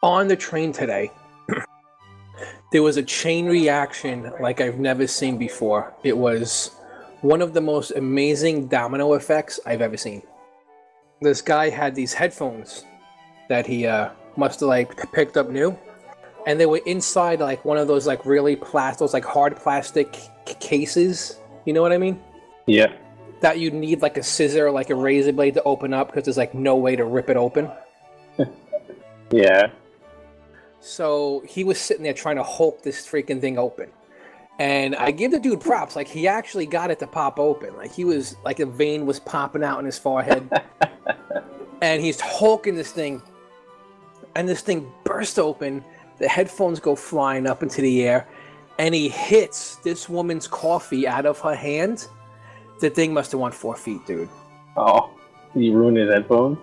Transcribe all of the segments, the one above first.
On the train today, there was a chain reaction like I've never seen before. It was one of the most amazing domino effects I've ever seen. This guy had these headphones that he must have like picked up new, and they were inside like one of those like really those like hard plastic cases. You know what I mean? Yeah. That you need like a scissor, like a razor blade to open up because there's like no way to rip it open. Yeah. So he was sitting there trying to Hulk this freaking thing open. And I give the dude props. Like, he actually got it to pop open. Like, he was, like, a vein was popping out in his forehead. And he's hulking this thing. And this thing bursts open. The headphones go flying up into the air. And he hits this woman's coffee out of her hand. The thing must have won 4 feet, dude. Oh, did he ruin his headphones?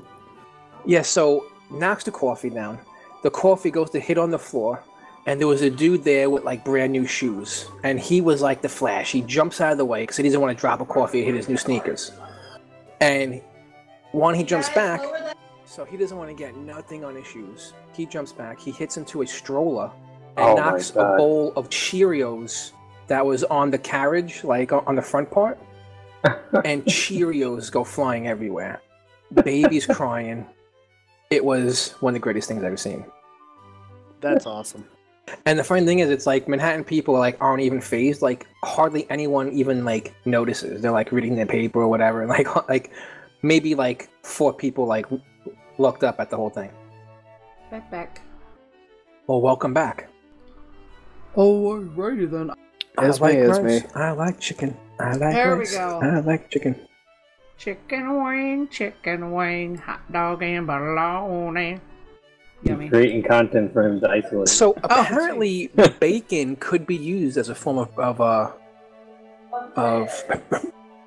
Yeah, so knocks the coffee down. The coffee goes to hit on the floor, and there was a dude there with like brand new shoes, and he was like the Flash. He jumps out of the way because he doesn't want to drop a coffee and hit his new sneakers. And when he jumps back, so he doesn't want to get nothing on his shoes. He jumps back, he hits into a stroller, and knocks a bowl of Cheerios that was on the carriage, like on the front part, and Cheerios go flying everywhere. Baby's crying. It was one of the greatest things I've ever seen. That's awesome. And the funny thing is, it's like Manhattan people like aren't even phased. Like hardly anyone even like notices. They're like reading their paper or whatever. Like maybe like 4 people like looked up at the whole thing. Back. Well, welcome back. Oh, righty then. I like chicken. I like There rice. we go. I like chicken. Chicken wing, hot dog and bologna. Yummy. Creating content for him to isolate. So apparently, bacon could be used as a form of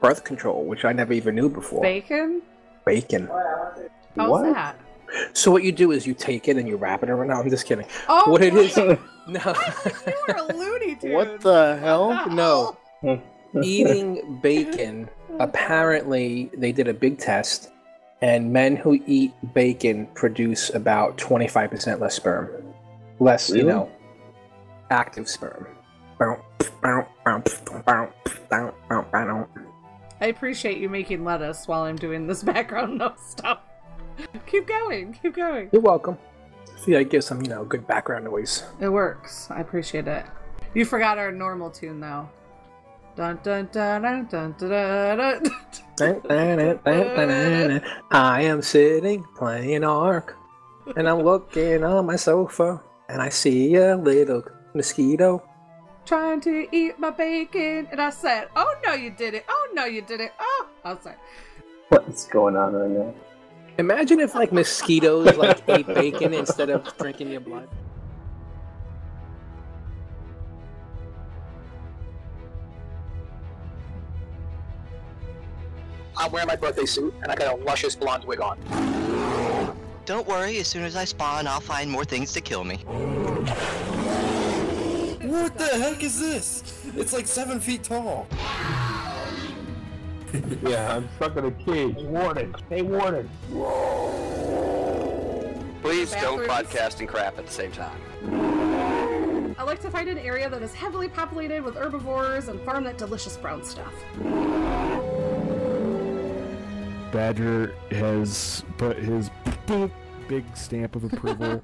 birth control, which I never even knew before. Bacon? Bacon. How's What? that? So what you do is you take it and you wrap it around. No, I'm just kidding. Oh, What it is? No. You were a Looney Tunes. What the hell? No. Eating bacon. Apparently, they did a big test, and men who eat bacon produce about 25% less sperm. Less, Really? you know, active sperm. I appreciate you making lettuce while I'm doing this background noise stuff. Keep going. You're welcome. See, I give some, you know, good background noise. It works. I appreciate it. You forgot our normal tune, though. Dun dun dun dun dun dun dun dun. I am sitting playing ARK, and I'm looking on my sofa, and I see a little mosquito. Trying to eat my bacon, and I said, "Oh no, you didn't! Oh no, you didn't! Oh, I'm sorry." What's going on right now? Imagine if like mosquitoes like ate bacon instead of drinking your blood. I'm wearing my birthday suit, and I got a luscious blonde wig on. Don't worry, as soon as I spawn, I'll find more things to kill me. What the heck is this? It's like 7 feet tall. Yeah, I'm stuck in a cage. Warning. Hey, warning. Please don't Bathrooms. podcast and crap at the same time. I like to find an area that is heavily populated with herbivores and farm that delicious brown stuff. Badger has put his big stamp of approval.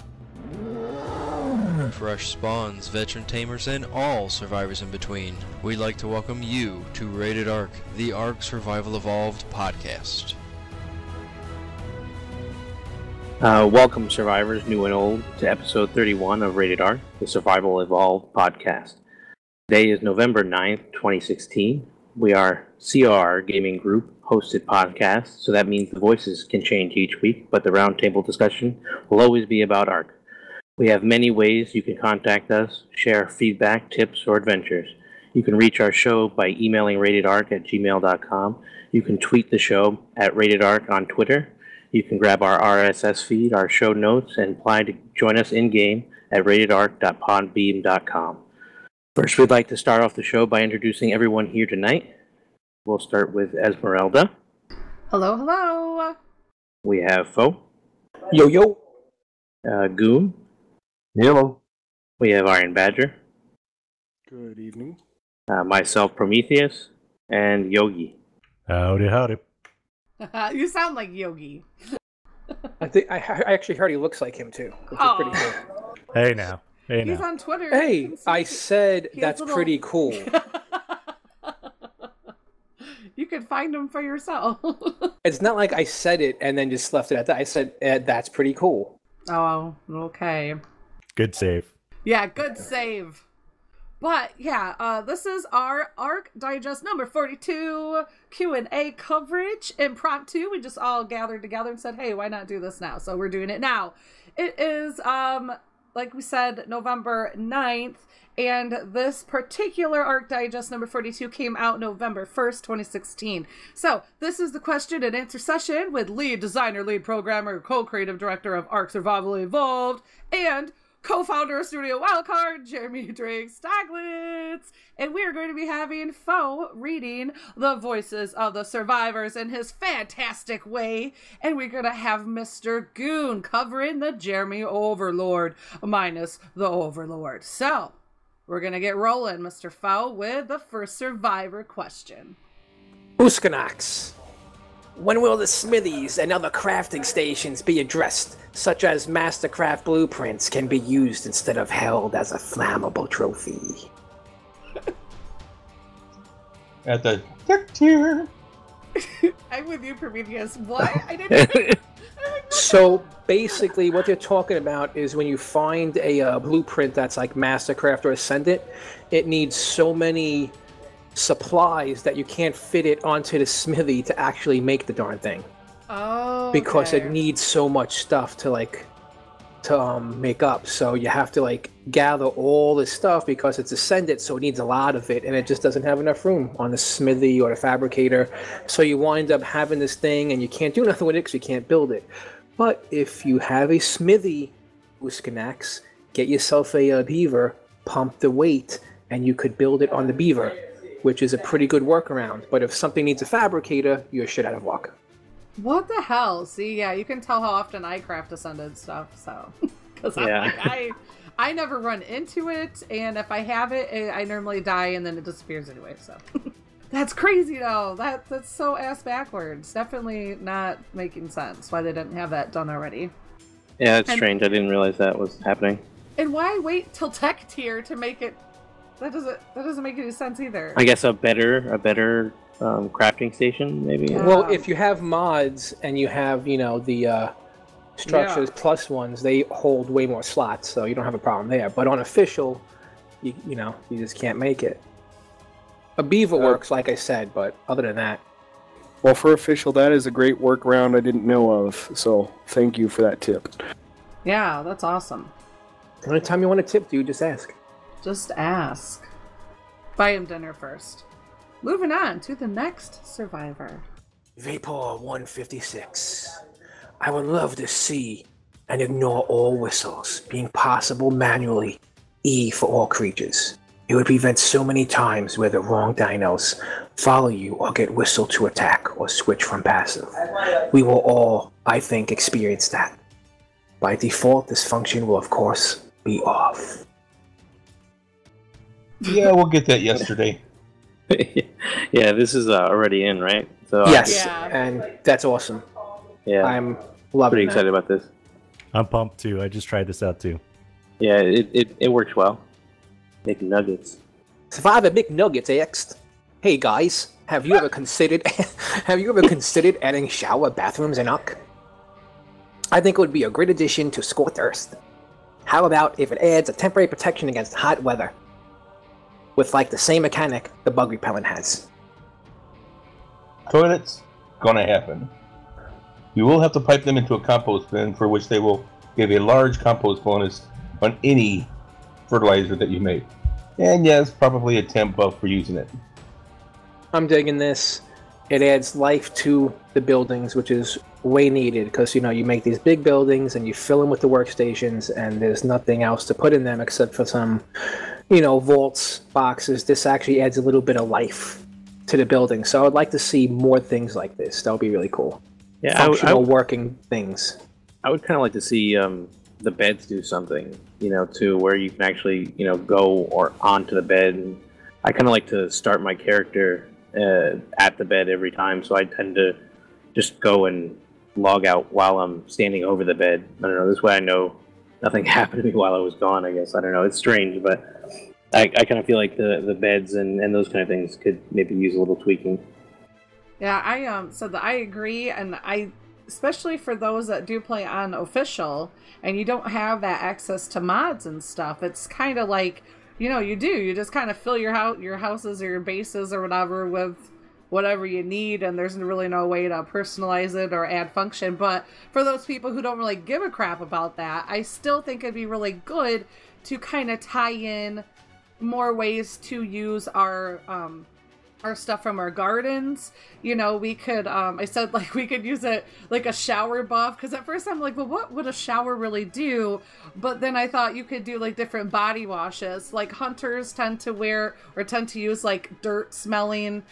Fresh spawns, veteran tamers, and all survivors in between. We'd like to welcome you to Rated ARK, the ARK Survival Evolved podcast. Welcome, survivors, new and old, to episode 31 of Rated ARK, the Survival Evolved podcast. Today is November 9th, 2016. We are CR Gaming Group hosted podcast, so that means the voices can change each week, but the roundtable discussion will always be about ARK. We have many ways you can contact us, share feedback, tips, or adventures. You can reach our show by emailing ratedark@gmail.com. You can tweet the show at ratedark on Twitter. You can grab our RSS feed, our show notes, and apply to join us in-game at ratedark.podbeam.com. First, we'd like to start off the show by introducing everyone here tonight. We'll start with Esmeralda. Hello. We have Fo. Yo. Goon. Hello. We have Iron Badger, Good evening. myself, Prometheus, and Yogi. Howdy, howdy. You sound like Yogi. I think I actually heard he looks like him too, which is pretty cool. Hey now. Hey He's now. on Twitter. Hey, I said He has that's little- pretty cool. You could find him for yourself. It's not like I said it and then just left it at that. I said that's pretty cool. Oh, okay. Good save. Yeah, good save. But yeah, this is our ARK Digest number 42 Q&A coverage, impromptu. We just all gathered together and said, hey, why not do this now? So we're doing it now. It is, like we said, November 9th, and this particular ARK Digest number 42 came out November 1st, 2016. So this is the question and answer session with lead designer, lead programmer, co-creative director of ARK Survival Evolved, and co-founder of Studio Wildcard, Jeremy Drake Stieglitz. And we are going to be having Foe reading the voices of the survivors in his fantastic way. And we're going to have Mr. Goon covering the Jeremy Overlord minus the Overlord. So we're going to get rolling, Mr. Foe, with the first survivor question. Uskanax. When will the smithies and other crafting stations be addressed, such as Mastercraft blueprints can be used instead of held as a flammable trophy? At the tech tier. I'm with you, Prometheus. What? I didn't. So basically what they're talking about is when you find a blueprint that's like Mastercraft or Ascendant, it needs so many supplies that you can't fit it onto the smithy to actually make the darn thing. Oh. Because it needs so much stuff to make up. So you have to like gather all this stuff because it's Ascendant, so it needs a lot of it, and it just doesn't have enough room on the smithy or the fabricator. So you wind up having this thing and you can't do nothing with it because you can't build it. But if you have a smithy, Uskanax, get yourself a beaver, pump the weight, and you could build it on the beaver, which is a pretty good workaround. But if something needs a fabricator, you're shit out of luck. What the hell? See, yeah, you can tell how often I craft Ascended stuff, so. Because I never run into it, and if I have it, I normally die and then it disappears anyway, so. That's crazy, though. That's so ass backwards. Definitely not making sense why they didn't have that done already. Yeah, it's strange. I didn't realize that was happening. And why wait till tech tier to make it? That doesn't make any sense either. I guess a better crafting station, maybe. Yeah. Well, if you have mods and you have, the structures plus ones, they hold way more slots, so you don't have a problem there. But on official, you just can't make it. A beaver works, like I said, but other than that. Well, for official, that is a great workaround I didn't know of, so thank you for that tip. Yeah, that's awesome. Anytime you want a tip, dude, just ask. Just ask. Buy him dinner first. Moving on to the next survivor. Vapor 156. I would love to see and ignore all whistles, being possible manually. E for all creatures. It would prevent so many times where the wrong dinos follow you or get whistled to attack or switch from passive. We will all, I think, experience that. By default, this function will, of course, be off. Yeah, we'll get that yesterday. Yeah, this is already in, right? So Yes, and that's awesome. Yeah, I'm loving pretty excited about this. I'm pumped too. I just tried this out too. Yeah, it works well. Making nuggets. Survivor McNuggets asked, "Hey guys, have you ever considered adding shower bathrooms in ARK? I think it would be a great addition to Scorched Earth. How about if it adds a temporary protection against hot weather? With like the same mechanic the bug repellent has." Toilets, gonna happen. You will have to pipe them into a compost bin, for which they will give a large compost bonus on any fertilizer that you make. And yes, probably a temp buff for using it. I'm digging this. It adds life to the buildings, which is way needed because, you make these big buildings and you fill them with the workstations and there's nothing else to put in them except for some, vaults, boxes. This actually adds a little bit of life to the building. So I would like to see more things like this. That would be really cool. Yeah, Functional working things. I would kind of like to see the beds do something, to where you can actually, go or onto the bed. And I kind of like to start my character at the bed every time, so I tend to just go and log out while I'm standing over the bed. I don't know, this way I know nothing happened to me while I was gone, I guess. I don't know, it's strange, but I kind of feel like the beds and those kind of things could maybe use a little tweaking. Yeah, I agree, and especially for those that do play on official and you don't have that access to mods and stuff, it's kind of like, you just kind of fill your houses or your bases or whatever with whatever you need, and there's really no way to personalize it or add function. But for those people who don't really give a crap about that, I still think it'd be really good to kind of tie in more ways to use our stuff from our gardens. We could, I said, like, we could use it like a shower buff, because at first I'm like, well, what would a shower really do? But then I thought you could do like different body washes. Like hunters tend to use like dirt smelling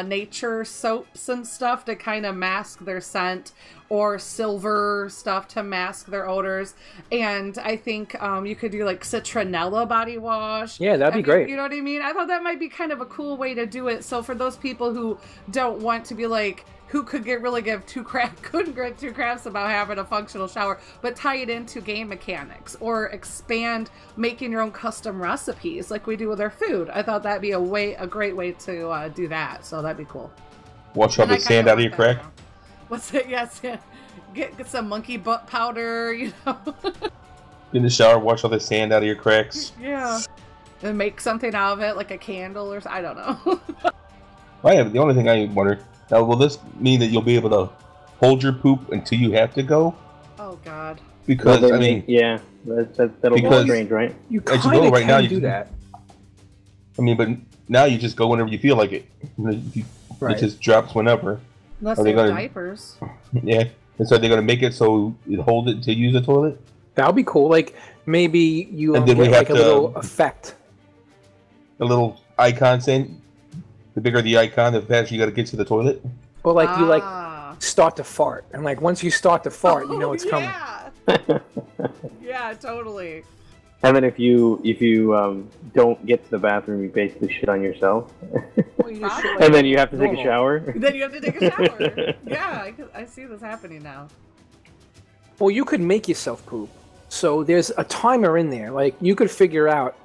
nature soaps and stuff to kind of mask their scent, or silver stuff to mask their odors. And I think you could do like citronella body wash. Yeah, that'd be great. You know what I mean? I thought that might be kind of a cool way to do it. So for those people who don't want to be like, who couldn't give two craps about having a functional shower, but tie it into game mechanics or expand making your own custom recipes like we do with our food. I thought that'd be a great way to do that. So that'd be cool. Wash all the sand out of your crack. What's it? Yes, yeah. Get some monkey butt powder, Get in the shower, wash all the sand out of your cracks. Yeah. And make something out of it, like a candle or I don't know. The only thing I wonder, now, will this mean that you'll be able to hold your poop until you have to go? Oh, God. Because, that'll be strange, right? You kind of right now, do that. But now you just go whenever you feel like it. It just drops whenever. Unless they're diapers. Yeah. And so they're going to make it so you hold it to use the toilet? That would be cool. Like, maybe you get like a little effect. A little icon saying, the bigger the icon, the faster you got to get to the toilet. Or like you start to fart, and like once you start to fart, you know it's coming. Yeah, totally. And then if you don't get to the bathroom, you basically shit on yourself. And then you have to take a shower. Then you have to take a shower. Yeah, I see this happening now. Well, you could make yourself poop. So there's a timer in there. Like, you could figure out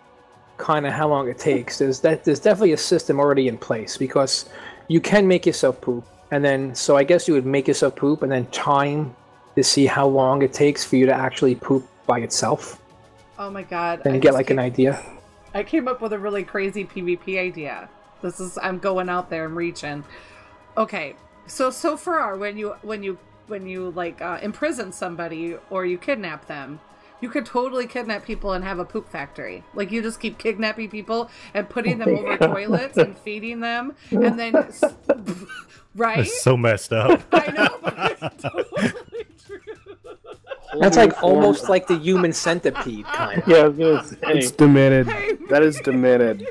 kind of how long it takes. There's definitely a system already in place, because you can make yourself poop. And then, so I guess you would make yourself poop and then time to see how long it takes for you to actually poop by itself. Oh my God. And get like an idea. I came up with a really crazy PvP idea. I'm going out there and reaching. Okay. So far, when you like imprison somebody or you kidnap them, you could totally kidnap people and have a poop factory. Like, you just keep kidnapping people and putting them over toilets and feeding them, and then right? That's so messed up. I know, but it's totally true. That's like almost like the human centipede kind of. Yeah, I was gonna say. It's demented. That is demented.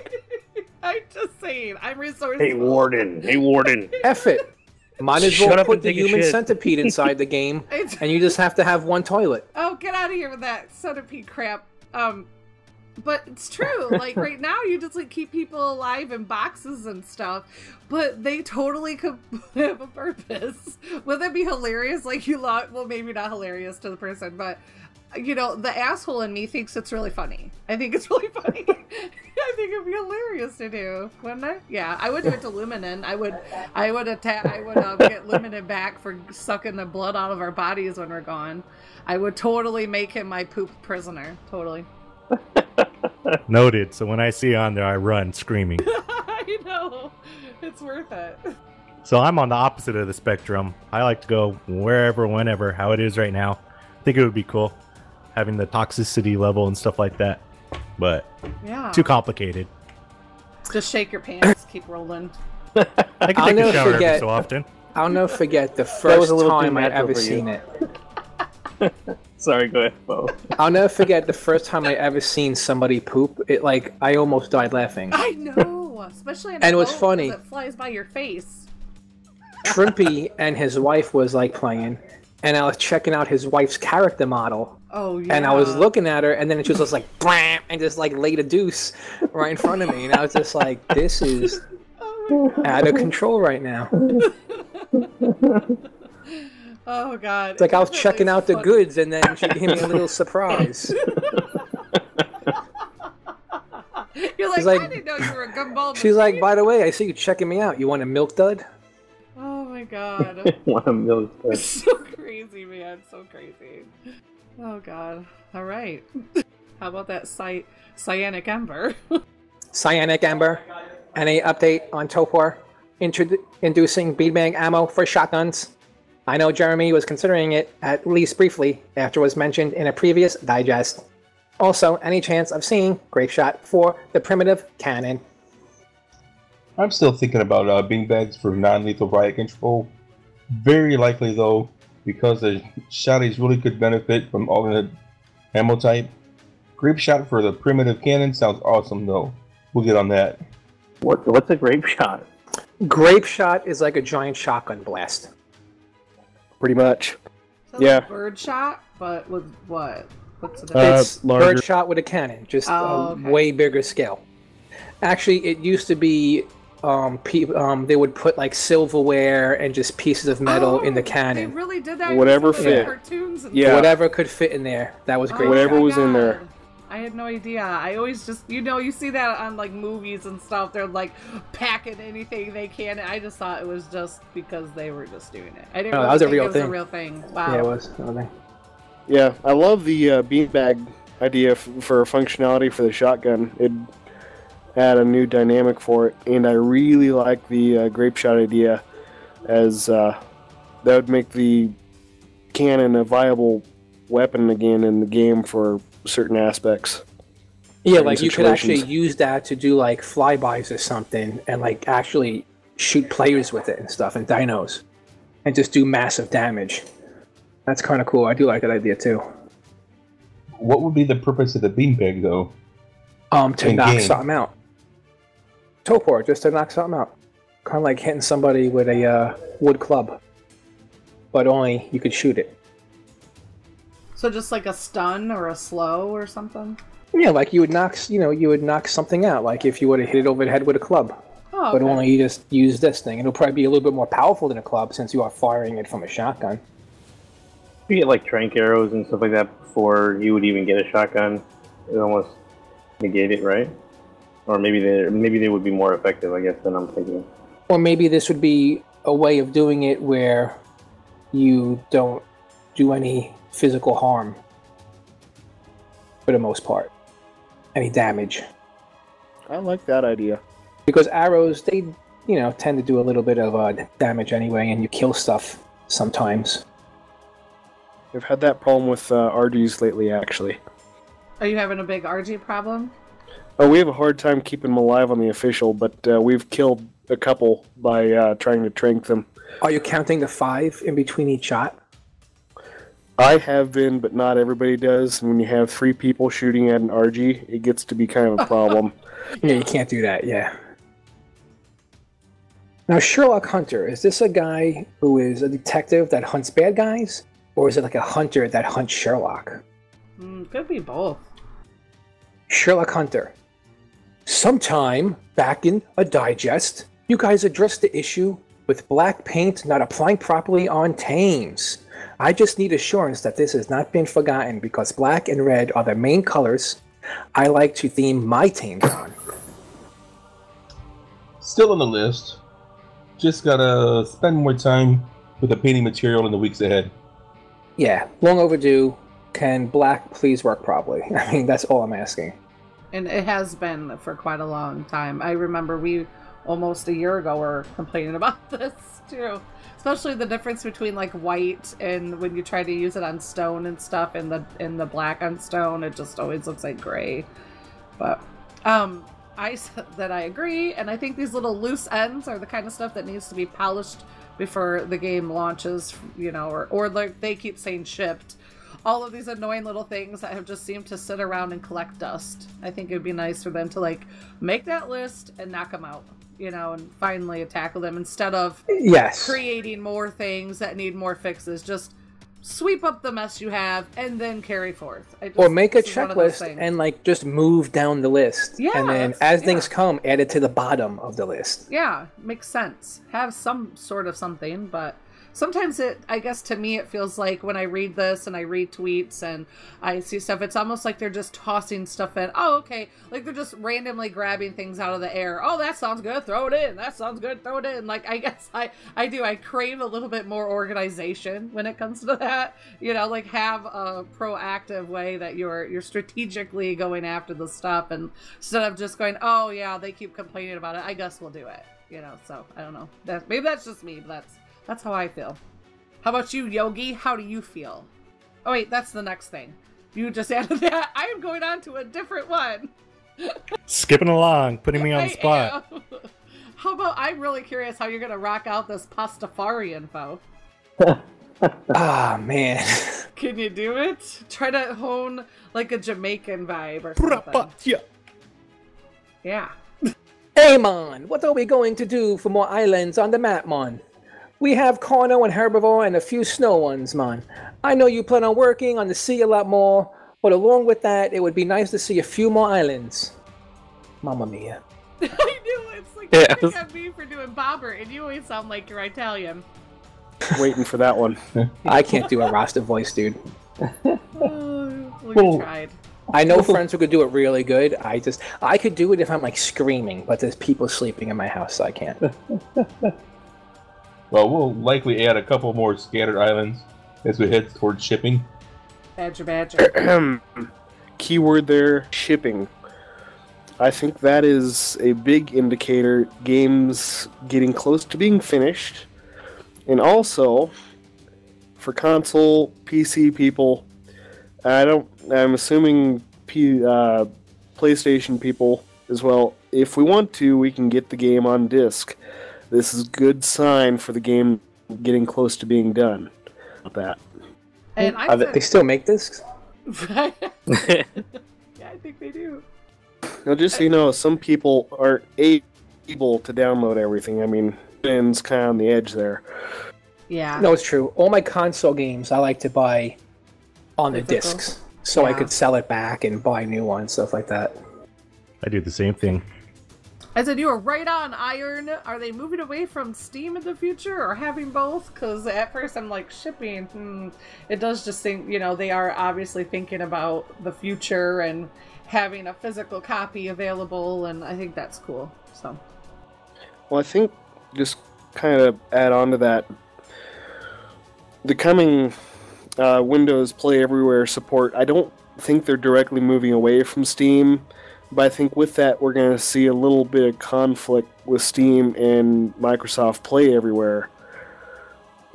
I'm just saying. I'm resourceful. Hey, Warden. F it. Might as well put the human centipede inside the game, and you just have to have one toilet. Oh, get out of here with that centipede crap. But it's true. Like, right now, you just like keep people alive in boxes and stuff, but they totally could have a purpose. Would that be hilarious? Like, well, maybe not hilarious to the person, but the asshole in me thinks it's really funny. I think it's really funny. I think it'd be hilarious to do, wouldn't it? Yeah, I would do it to Luminen. I would get Luminen back for sucking the blood out of our bodies when we're gone. I would totally make him my poop prisoner. Totally. Noted. So when I see you on there, I run screaming. I know. It's worth it. So I'm on the opposite of the spectrum. I like to go wherever, whenever, how it is right now. I think it would be cool having the toxicity level and stuff like that. But too complicated. Just shake your pants, keep rolling. I can take a shower every so often. I'll never forget the first time I ever seen it. Sorry, go ahead, Bo. I'll never forget the first time I ever seen somebody poop. I almost died laughing. I know, especially in a and it was boat, funny. It flies by your face. Shrimpy and his wife was like playing, and I was checking out his wife's character model Oh, yeah. And I was looking at her, and then she was just like, blam, and just like laid a deuce right in front of me. And I was just like, this is out of control right now. Oh, God. It's like I was checking out the goods, and then she gave me a little surprise. You're like, I didn't know you were a gumball. She's like, by the way, I see you checking me out. You want a milk dud? Oh, my God. Want a milk dud. So crazy, man. So crazy. Oh, God. All right. How about that cyanic ember? Cyanic ember. Any update on Topor inducing beanbag ammo for shotguns? I know Jeremy was considering it, at least briefly, after it was mentioned in a previous digest. Also, any chance of seeing Grape Shot for the primitive cannon? I'm still thinking about beanbags for non-lethal riot control. Very likely, though, because the shotties really could benefit from alternate ammo type. Grape Shot for the primitive cannon sounds awesome, though. We'll get on that. What's a Grape Shot? Grape Shot is like a giant shotgun blast. Pretty much. So Yeah. like bird shot, but with what? What's the It's larger. bird shot with a cannon, just okay. way bigger scale. Actually, it used to be they would put like silverware and just pieces of metal in the cannon. They really did that. Whatever in some of the fit. cartoons and Yeah. Whatever could fit in there. That was great. Whatever my was in there. God. I had no idea. I always just, you see that on like movies and stuff. They're like packing anything they can. I just thought it was just because they were just doing it. I didn't No, really that was a think real it was thing. a real thing. Wow. Yeah, it was. Okay. Yeah, I love the beanbag idea for functionality for the shotgun. It had a new dynamic for it, and I really like the Grape Shot idea, as that would make the cannon a viable weapon again in the game for certain aspects. Yeah, certain like you could actually situations. use that to do like flybys or something, and like actually shoot players with it and stuff, and dinos, and just do massive damage. That's kind of cool. I do like that idea too. What would be the purpose of the beanbag, though? To In knock game. something out. Topor, just to knock something out. Kind of like hitting somebody with a wood club, but only you could shoot it. So just like a stun or a slow or something? Yeah, like you would knock something out, like if you would have hit it over the head with a club. Oh, But okay. only you just use this thing. It'll probably be a little bit more powerful than a club since you are firing it from a shotgun. You get like trank arrows and stuff like that before you would even get a shotgun. It almost negate it, right? Or maybe they would be more effective, I guess, than I'm thinking. Or maybe this would be a way of doing it where you don't do any physical harm for the most part. Any damage. I like that idea. Because arrows, they, tend to do a little bit of damage anyway, and you kill stuff sometimes. I've had that problem with RGs lately, actually. Are you having a big RG problem? Oh, we have a hard time keeping them alive on the official, but we've killed a couple by trying to trank them. Are you counting the 5 in between each shot? I have been, but not everybody does. When you have 3 people shooting at an RG, it gets to be kind of a problem. Yeah, you can't do that, yeah. Now, Sherlock Hunter, is this a guy who is a detective that hunts bad guys? Or is it like a hunter that hunts Sherlock? Could be both. Sherlock Hunter. Sometime back in a digest, you guys addressed the issue with black paint not applying properly on Thames. I just need assurance that this has not been forgotten because black and red are the main colors I like to theme my Thames on. Still on the list. Just gotta spend more time with the painting material in the weeks ahead. Yeah, long overdue. Can black please work properly? I mean, that's all I'm asking. And it has been for quite a long time. I remember we almost a year ago were complaining about this too. Especially the difference between like white and when you try to use it on stone and stuff, and the black on stone, it just always looks like gray. But I said that I agree, and I think these little loose ends are the kind of stuff that needs to be polished before the game launches, or like they keep saying shipped. All of these annoying little things that have just seemed to sit around and collect dust. I think it would be nice for them to like make that list and knock them out, and finally tackle them instead of Yes. creating more things that need more fixes. Just sweep up the mess you have and then carry forth. Or make a checklist and like just move down the list. Yeah, and then as things come, add it to the bottom of the list. Yeah, makes sense. Have some sort of something, but sometimes I guess to me it feels like when I read this and I read tweets and I see stuff, it's almost like they're just tossing stuff in. Oh, okay. Like they're just randomly grabbing things out of the air. Oh, that sounds good. Throw it in. That sounds good. Throw it in. Like, I guess I do. I crave a little bit more organization when it comes to that. You know, like have a proactive way that you're strategically going after the stuff, and instead of just going, oh yeah, they keep complaining about it, I guess we'll do it. You know, so I don't know. Maybe that's just me, but that's how I feel. How about you, Yogi? How do you feel? Oh wait, that's the next thing. You just added that. I am going on to a different one. Skipping along, putting me on the spot. How about, I'm really curious how you're going to rock out this Pastafari info. Ah, man. Can you do it? Try to hone like a Jamaican vibe or something. Yeah. Hey, man, what are we going to do for more islands on the map, man? We have Carno and Herbivore and a few snow ones, man. I know you plan on working on the sea a lot more, but along with that, it would be nice to see a few more islands. Mamma mia. I knew it's like you pick on me for doing Bobber, and you always sound like you're Italian. Waiting for that one. I can't do a Rasta voice, dude. We tried. I know friends who could do it really good. I could do it if I'm like screaming, but there's people sleeping in my house, so I can't. Well, we'll likely add a couple more scattered islands as we head towards shipping. Badger. Keyword there, shipping. I think that is a big indicator games getting close to being finished. And also, for console, PC people, I'm assuming PlayStation people as well, if we want to, we can get the game on disc. This is a good sign for the game getting close to being done. That. And they still make discs? Yeah, I think they do. Now, just so you know, some people aren't able to download everything. I mean, it's kind of on the edge there. Yeah. No, it's true. All my console games I like to buy on the discs, so I could sell it back and buy new ones, stuff like that. I do the same thing. I said you were right on, Iron. Are they moving away from Steam in the future or having both? Because at first I'm like, shipping, it does just seem, you know, they are obviously thinking about the future and having a physical copy available, and I think that's cool. So, well, I think just kind of add on to that, the coming Windows Play Everywhere support, I don't think they're directly moving away from Steam. But I think with that, we're going to see a little bit of conflict with Steam and Microsoft Play Everywhere.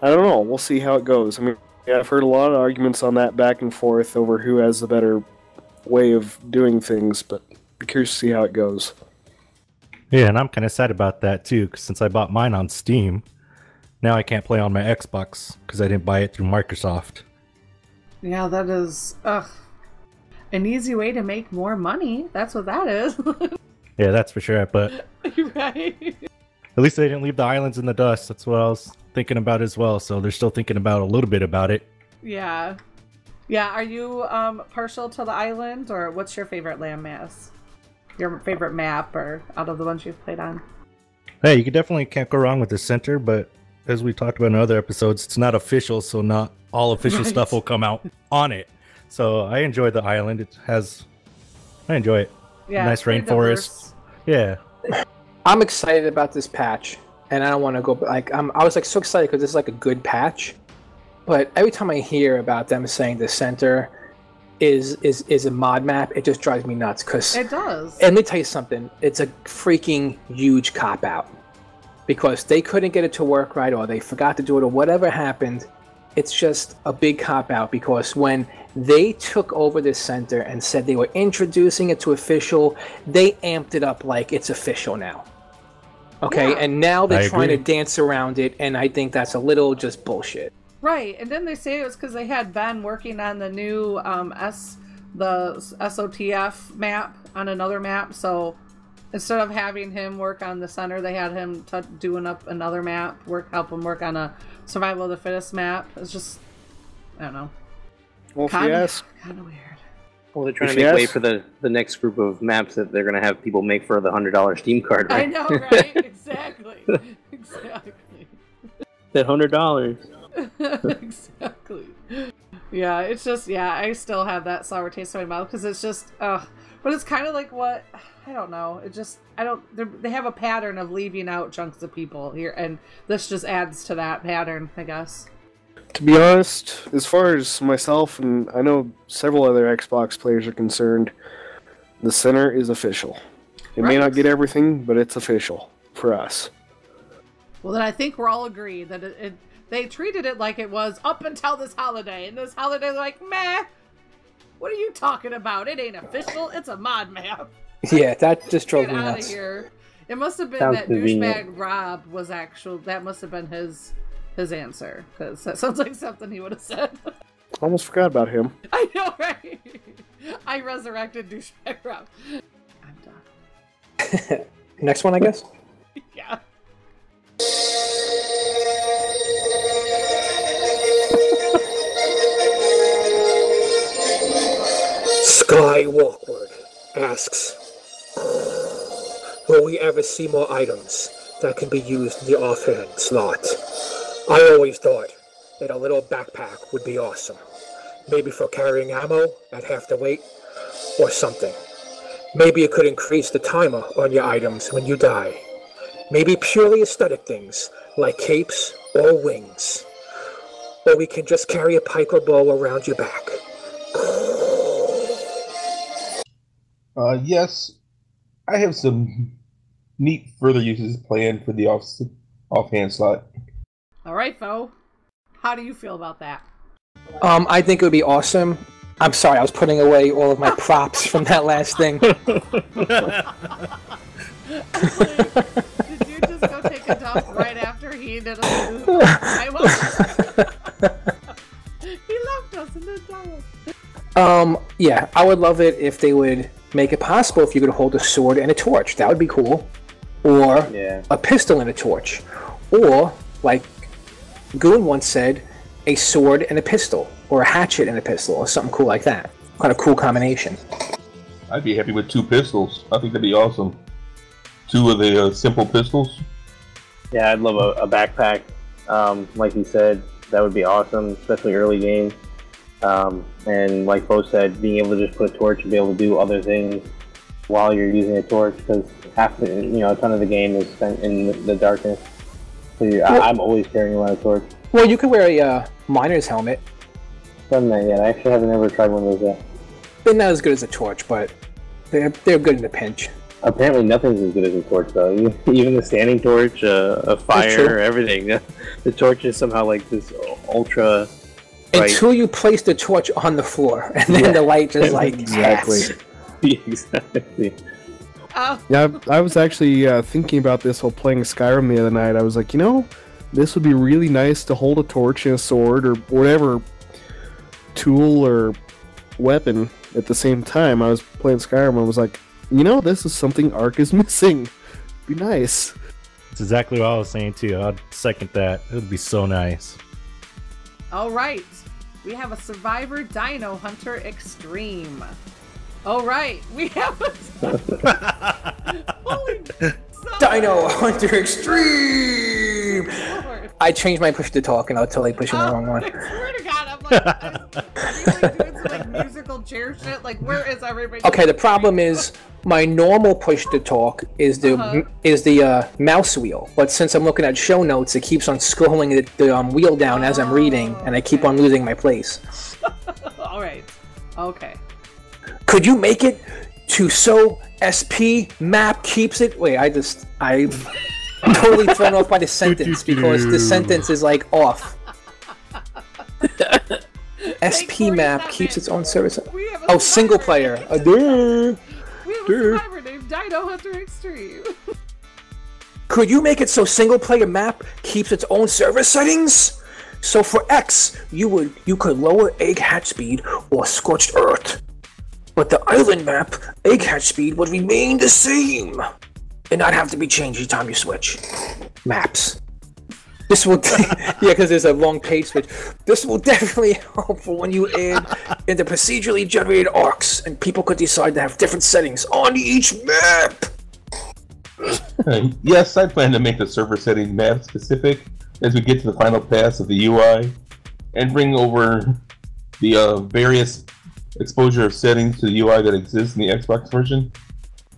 I don't know. We'll see how it goes. I mean, I've heard a lot of arguments on that back and forth over who has the better way of doing things, but be curious to see how it goes. Yeah, and I'm kind of sad about that, too, 'cause since I bought mine on Steam, now I can't play on my Xbox because I didn't buy it through Microsoft. Yeah, that is... an easy way to make more money. That's what that is. Yeah, that's for sure, but... Right. At least they didn't leave the islands in the dust. That's what I was thinking about as well, so they're still thinking about a little bit about it. Yeah. Yeah, are you partial to the island, or what's your favorite landmass? Your favorite map, or out of the ones you've played on? Hey, you definitely can't go wrong with the center, but as we talked about in other episodes, it's not official, so not all official stuff will come out on it. So I enjoy the island. I enjoy it. Yeah, nice rainforest. Yeah. I'm excited about this patch, and I don't want to go like I was like so excited because this is like a good patch. But every time I hear about them saying the center is a mod map, it just drives me nuts. Cause it does. And let me tell you something. It's a freaking huge cop out because they couldn't get it to work right, or they forgot to do it, or whatever happened. It's just a big cop-out because when they took over this center and said they were introducing it to official, they amped it up like it's official now. Okay, and now they're trying to dance around it, and I think that's a little just bullshit. Right, and then they say it was because they had Ben working on the new the SOTF map on another map, so instead of having him work on the center, they had him doing up another map, help him work on a Survival of the Fittest map. It's just, I don't know. Well, if you ask... Kind of weird. Well, they're trying to make way for the next group of maps that they're going to have people make for the $100 Steam card, right? I know, right? Exactly. Exactly. That $100. Exactly. Yeah, it's just, I still have that sour taste in my mouth because it's just, but it's kind of like what, I don't know. It just, they have a pattern of leaving out chunks of people here, and this just adds to that pattern, I guess. To be honest, as far as myself and I know several other Xbox players are concerned, the center is official. It may not get everything, but it's official for us. Well, then I think we're all agreed that they treated it like it was up until this holiday, and this holiday like, meh, what are you talking about? It ain't official, it's a mod map. Yeah, that just drove me Get out nuts. of here. It must have been Sounds that convenient. douchebag Rob was that must have been his answer, because that sounds like something he would have said. Almost forgot about him. I know, right? I resurrected douchebag Rob. I'm done. Next one, I guess? Yeah. Skywalkward asks, will we ever see more items that can be used in the offhand slot? I always thought that a little backpack would be awesome. Maybe for carrying ammo at half the weight, or something. Maybe it could increase the timer on your items when you die. Maybe purely aesthetic things, like capes or wings. Or we can just carry a pike or bow around your back. Yes, I have some neat further uses planned for the offhand slot. All right, Fo. How do you feel about that? I think it would be awesome. I'm sorry, I was putting away all of my props from that last thing. Did you just go take a dump right after he did a I He left us in the dark. Yeah, I would love it if they would make it possible if you could hold a sword and a torch. That would be cool. Or a pistol and a torch. Or, like Goon once said, a sword and a pistol. Or a hatchet and a pistol. Or something cool like that. Kind of cool combination. I'd be happy with 2 pistols. I think that'd be awesome. 2 of the simple pistols. Yeah, I'd love a backpack. Like you said, that would be awesome, especially early game. And like Bo said, being able to just put a torch and be able to do other things while you're using a torch, because a ton of the game is spent in the darkness. So I'm always carrying around a torch. Well, you could wear a miner's helmet. Done that yet? I actually haven't ever tried one of those yet. They're not as good as a torch, but they're good in a pinch. Apparently, nothing's as good as a torch, though. Even the standing torch, a fire, everything. The torch is somehow like this ultra. Until you place the torch on the floor, and then the light just like exactly. Exactly. Yeah, I was actually thinking about this while playing Skyrim the other night. I was like, this would be really nice to hold a torch and a sword or whatever tool or weapon at the same time. I was playing Skyrim and I was like, this is something ARK is missing. Be nice. That's exactly what I was saying too. I'd second that. It would be so nice. All right. We have a Survivor Dino Hunter Extreme. All right. We have a... Holy Dino Hunter Extreme! Lord. I changed my push to talk and I was totally pushing the wrong one. I swear to God, I'm like doing some musical chair shit. Like, where is everybody? Okay, the problem is my normal push to talk is the mouse wheel, but since I'm looking at show notes, it keeps on scrolling the wheel down as I'm reading, and I keep on losing my place. All right. Okay. Could you make it to so SP map keeps it? Wait, I'm totally thrown off by the sentence because the sentence is like off. SP map keeps its own service. Oh, single player. We have a survivor named Dino Hunter Extreme. Could you make it so single player map keeps its own server settings? So for X, you could lower egg hatch speed or scorched earth. But the island map, egg hatch speed would remain the same and not have to be changed each time you switch maps. This will, yeah, because there's a long page switch. This will definitely help for when you add in the procedurally generated arcs, and people could decide to have different settings on each map. Yes, I plan to make the server setting map specific as we get to the final pass of the UI, and bring over the various exposure of settings to the UI that exists in the Xbox version.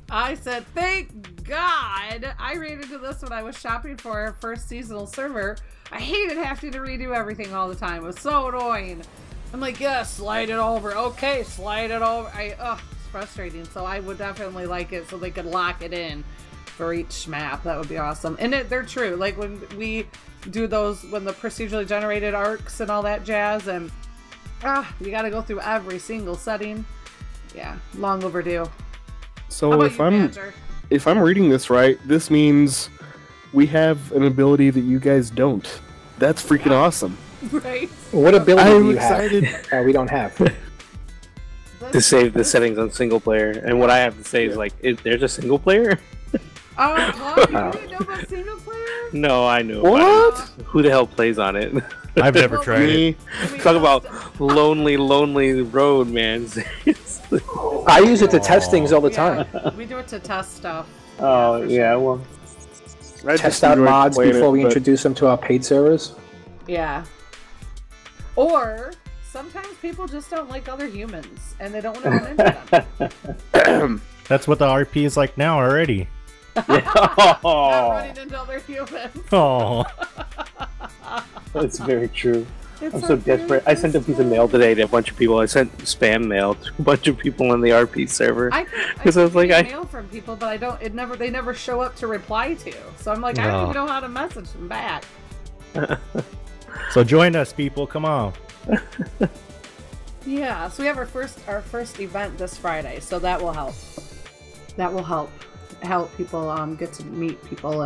I said, thank God I ran into this when I was shopping for our first seasonal server. I hated having to redo everything all the time. It was so annoying. I'm like, yeah, slide it over. Okay, slide it over. It's frustrating. So I would definitely like it so they could lock it in for each map. That would be awesome. And they're true. Like when we do those, when the procedurally generated arcs and all that jazz, and you got to go through every single setting. Yeah, long overdue. So if I'm reading this right, this means we have an ability that you guys don't. That's freaking awesome. Right. What ability do you excited. have? We don't have. To save the settings on single player, and what I have to say is like, there's a single player. Oh, you didn't know about single player? No, I know. What? Who the hell plays on it? I've never tried it. Talk about lonely road, man. I use it to test things all the time. We do it to test stuff. Oh, yeah, well. Test out mods before we introduce them to our paid servers. Yeah. Or sometimes people just don't like other humans and they don't want to run into them. That's what the RP is like now already. Not running into other humans. Oh. That's very true. I'm so desperate. I sent a piece of mail today to a bunch of people. I sent spam mail to a bunch of people on the RP server. Because I was like, I mail from people, but I don't. They never show up to reply to. So I'm like, I don't even know how to message them back. So join us, people. Come on. Yeah. So we have our first event this Friday. So that will help. That will help people get to meet people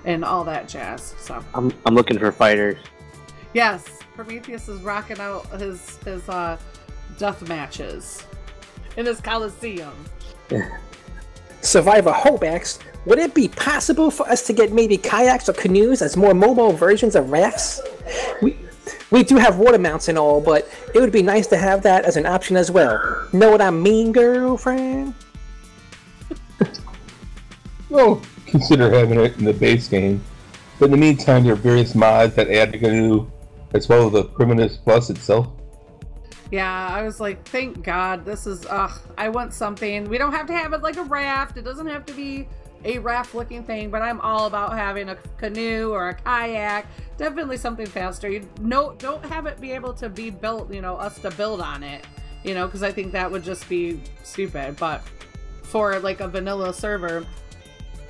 and all that jazz. So I'm looking for fighters. Yes. Prometheus is rocking out his death matches in his Coliseum. Survivor Hobax, would it be possible for us to get maybe kayaks or canoes as more mobile versions of rafts? We do have water mounts and all, but it would be nice to have that as an option as well. Know what I mean, girlfriend? Well, consider having it in the base game. But in the meantime, there are various mods that add the canoe, as well as the Primitive Plus itself. Yeah, I was like, thank God, this is, I want something. We don't have to have it like a raft. It doesn't have to be a raft-looking thing, but I'm all about having a canoe or a kayak. Definitely something faster. Don't have it be able to be built, us to build on it, because I think that would just be stupid. But for like a vanilla server,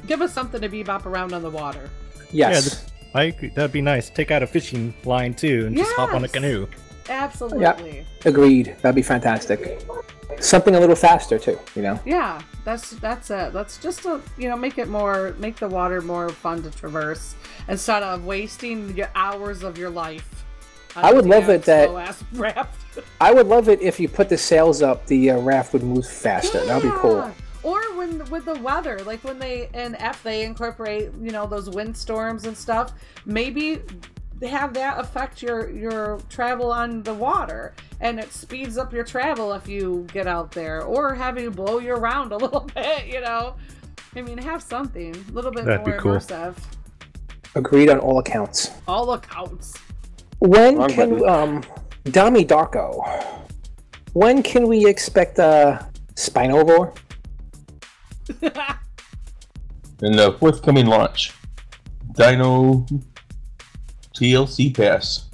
give us something to bebop around on the water. Yes. Yeah, I agree. That'd be nice. Take out a fishing line too and just hop on a canoe. Absolutely. Yep. Agreed. That'd be fantastic. Something a little faster too, Yeah, that's it. That's just to make the water more fun to traverse instead of wasting your hours of your life. I would love it I would love it if you put the sails up, the raft would move faster. That'd be cool. Or with the weather, like when they incorporate, those windstorms and stuff, maybe they have that affect your travel on the water, and it speeds up your travel if you get out there, or have you blow you around a little bit, I mean, have something a little bit more immersive. Agreed on all accounts. All accounts. When can Dami Darko? When can we expect Spinal Roar? In the forthcoming launch, Dino TLC Pass.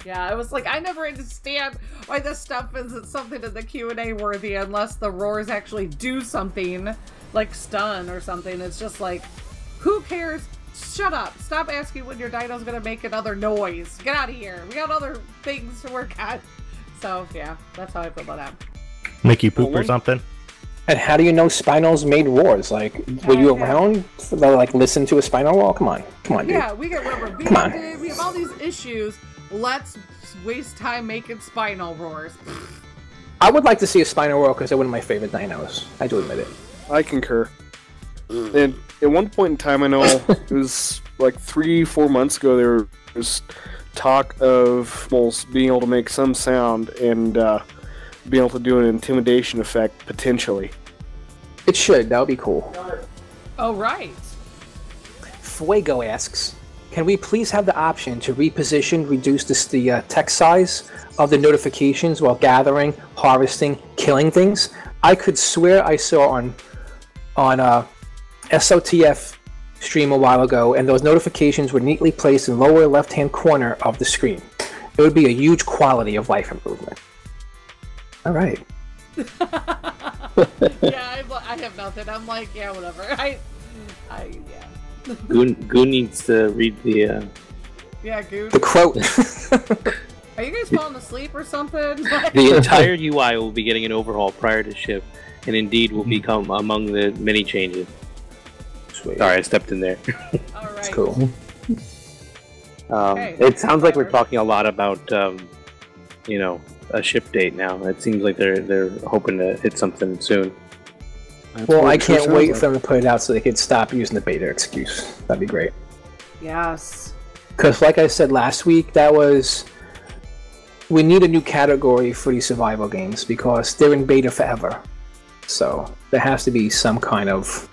Yeah, I was like, I never understand why this stuff isn't something in the Q&A worthy unless the roars actually do something, like stun or something. It's just like, who cares? Shut up. Stop asking when your dino's gonna make another noise. Get out of here. We got other things to work on. So, yeah, that's how I feel about that. Make you poop or something? And how do you know Spinal's made roars? Like, were you around to listen to a Spinal roar? Come on, dude. Yeah, we get rubber beat. We have all these issues. Let's waste time making Spinal roars. I would like to see a Spinal roar because they're one of my favorite dinos. I do admit it. I concur. And at one point in time, I know it was like 3-4 months ago, there was talk of almost being able to make some sound and being able to do an intimidation effect potentially. It should. That would be cool. Oh, right. Fuego asks, can we please have the option to reduce the text size of the notifications while gathering, harvesting, killing things? I could swear I saw on SOTF stream a while ago, and those notifications were neatly placed in the lower left-hand corner of the screen. It would be a huge quality of life improvement. All right. Yeah, I have nothing. I'm like, yeah, whatever. Yeah. Goon needs to read the. Yeah, Goon. The quote. Are you guys falling asleep or something? The entire UI will be getting an overhaul prior to ship, and indeed will become among the many changes. Sweet. Sorry, I stepped in there. All right. That's cool. Okay. It sounds like we're talking a lot about, a ship date now. It seems like they're hoping to hit something soon. Well, I can't wait for them to put it out so they could stop using the beta excuse. That'd be great. Yes. Because, like I said last week, we need a new category for these survival games because they're in beta forever. So there has to be some kind of,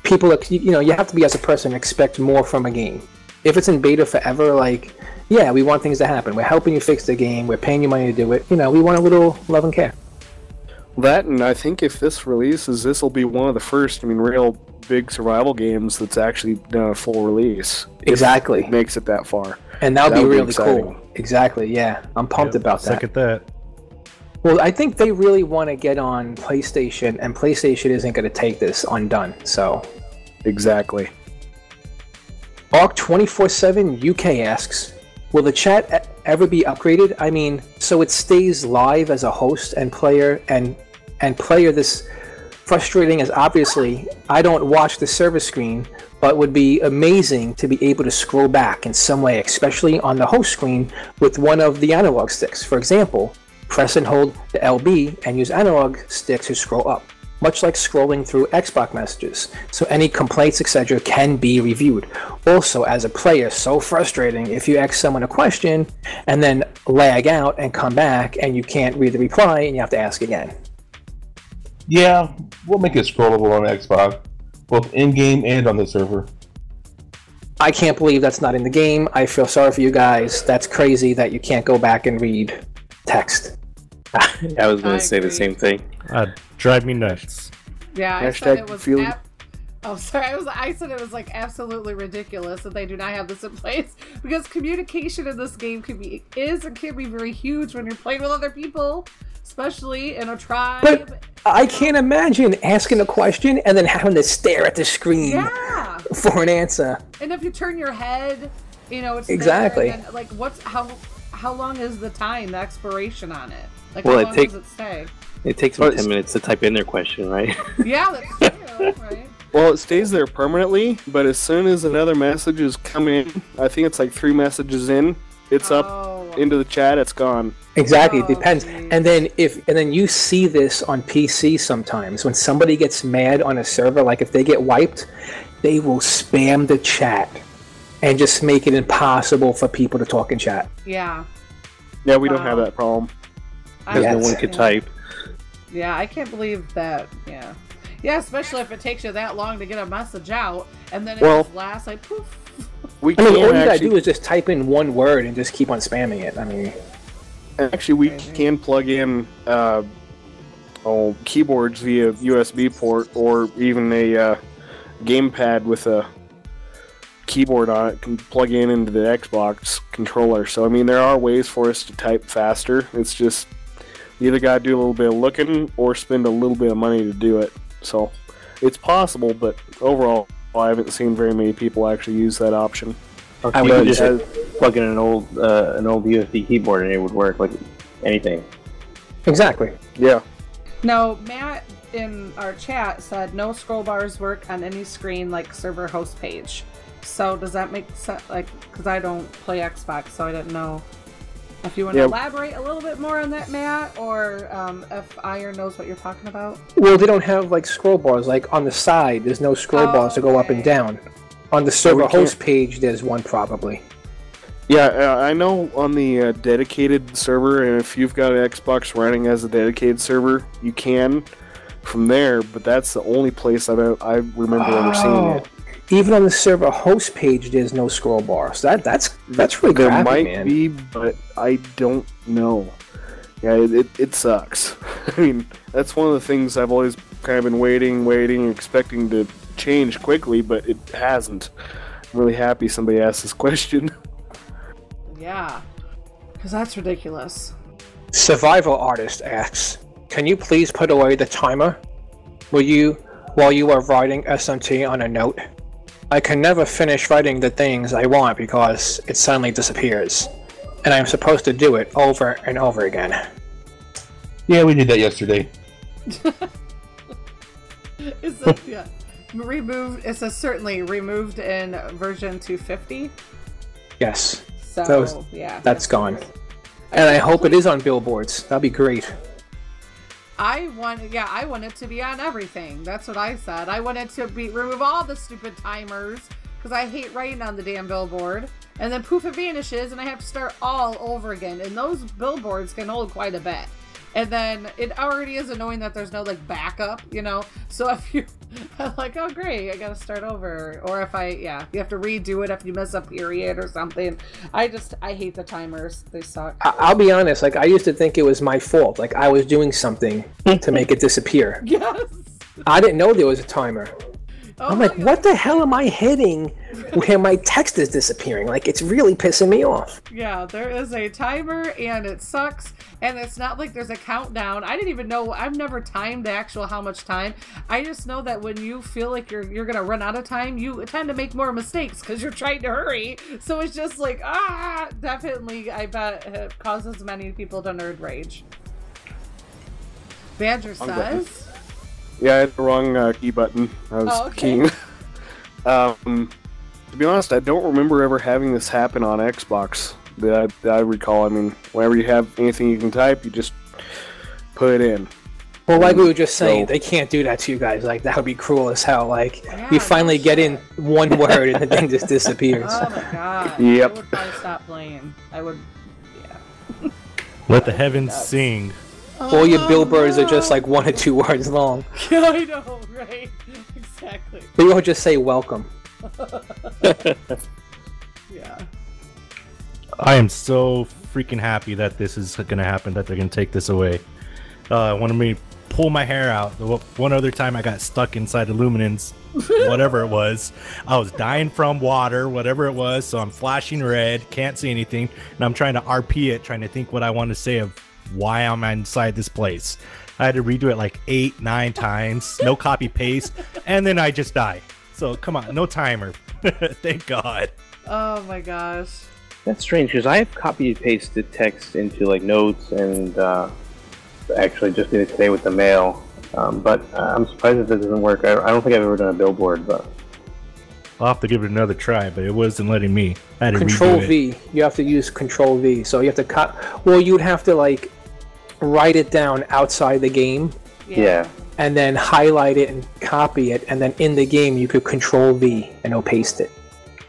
people, you have to be, as a person, expect more from a game. If it's in beta forever, yeah, we want things to happen. We're helping you fix the game. We're paying you money to do it. We want a little love and care. That, and I think if this releases, this will be one of the first, real big survival games that's actually done a full release. Exactly. If it makes it that far. And that would be really cool. Exactly, yeah. I'm pumped about that. Look at that. Well, I think they really want to get on PlayStation, and PlayStation isn't going to take this undone, so... Exactly. ARK 24/7 UK asks, will the chat ever be upgraded? So it stays live as a host and player, and player this frustrating as obviously I don't watch the service screen, but would be amazing to be able to scroll back in some way, especially on the host screen with one of the analog sticks. For example, press and hold the LB and use analog sticks to scroll up, much like scrolling through Xbox messages, so any complaints, etc. can be reviewed. Also, as a player, so frustrating if you ask someone a question and then lag out and come back and you can't read the reply and you have to ask again. Yeah, we'll make it scrollable on Xbox, both in-game and on the server. I can't believe that's not in the game. I feel sorry for you guys. That's crazy that you can't go back and read text. I was going to say the same thing. Drive me nuts. Yeah, I said it was. I said it was absolutely ridiculous that they do not have this in place, because communication in this game can be very huge when you're playing with other people, especially in a tribe. But I can't imagine asking a question and then having to stare at the screen for an answer. And if you turn your head, it's exactly there, and then, how long is the expiration on it? Well, how long does it stay? It takes them 10 minutes to type in their question, right? Yeah, that's true, right? Well, it stays there permanently, but as soon as another message is coming in, I think it's 3 messages in, it's up into the chat, it's gone. Exactly, it depends. Geez. And then you see this on PC sometimes when somebody gets mad on a server, if they get wiped, they will spam the chat and just make it impossible for people to talk in chat. Yeah. Yeah, we don't have that problem. Because no one could type. Yeah, I can't believe that. Yeah. Yeah, especially if it takes you that long to get a message out, and then it just lasts poof. All you gotta do is just type in one word and just keep on spamming it. Actually, we can plug in keyboards via USB port, or even a gamepad with a keyboard on it can plug into the Xbox controller. So there are ways for us to type faster. It's just you either gotta do a little bit of looking or spend a little bit of money to do it. So it's possible, but overall I haven't seen very many people actually use that option. I would just plug in an old USB keyboard and it would work like anything. Exactly. Yeah. No, Matt in our chat said no scroll bars work on any screen like server host page. So does that make sense? Because I don't play Xbox, so I didn't know if you want to elaborate a little bit more on that, Matt, or if Iron knows what you're talking about. Well, they don't have scroll bars. On the side, there's no scroll bars to go up and down. On the server host page, there's one probably. Yeah, I know on the dedicated server, and if you've got an Xbox running as a dedicated server, you can from there, but that's the only place I remember ever seeing it. Even on the server host page, there's no scroll bar. So that's really there crappy, might man. be, but I don't know. Yeah, it sucks. I mean, that's one of the things I've always kind of been waiting, expecting to change quickly, but it hasn't. I'm really happy somebody asked this question. Yeah, because that's ridiculous. Survival Artist asks, can you please put away the timer? While you are writing SMT on a note? I can never finish writing the things I want because it suddenly disappears. And I'm supposed to do it over and over again. Yeah, we did that yesterday. Is that, yeah. Removed, it says certainly removed in version 250. Yes. So, yeah. That's gone. And I hope it is on billboards. That'd be great. I want it to be on everything. That's what I said. I want it to remove all the stupid timers because I hate writing on the damn billboard. And then poof, it vanishes and I have to start all over again. And those billboards can hold quite a bit. And then it already is annoying that there's no like backup, you know? So if you, I'm like, oh great, I gotta start over. Or if you have to redo it if you miss a period or something. I hate the timers. They suck. I'll be honest, like I used to think it was my fault. Like I was doing something to make it disappear. Yes! I didn't know there was a timer. Oh I'm like, what the hell am I hitting where my text is disappearing? Like, it's really pissing me off. Yeah, there is a timer, and it sucks, and it's not like there's a countdown. I didn't even know. I've never timed the actual how much time. I just know that when you feel like you're going to run out of time, you tend to make more mistakes because you're trying to hurry. So it's just like, definitely, I bet it causes many people to nerd rage. Badger says... Yeah, I had the wrong key button. I was keying. To be honest, I don't remember ever having this happen on Xbox that I recall. I mean, whenever you have anything you can type, you just put it in. Well, like we were just saying, they can't do that to you guys. Like, that would be cruel as hell. Like, you finally get in one word and the thing just disappears. Oh my god. Yep. I would probably stop playing. I would, yeah. Let the heavens sing. All your billboards are just like 1 or 2 words long. Yeah, I know, right? Exactly. They all just say welcome. Yeah. I am so freaking happy that this is going to happen, that they're going to take this away. Wanted me to pull my hair out. One other time I got stuck inside the luminance, whatever it was. I was dying from water, whatever it was, so I'm flashing red, can't see anything, and I'm trying to RP it, trying to think what I want to say of why I'm inside this place. I had to redo it like 8-9 times, no copy paste, and then I just die. So come on, no timer. Thank God. Oh my gosh. That's strange because I have copy pasted text into like notes and actually just did it today with the mail. But I'm surprised that doesn't work. I don't think I've ever done a billboard, but I'll have to give it another try, but it wasn't letting me. I had to Control redo V. it. You have to use Control V. So you have to well, you'd have to like write it down outside the game. Yeah. And then highlight it and copy it, and then in the game you could Control V and it'll paste it.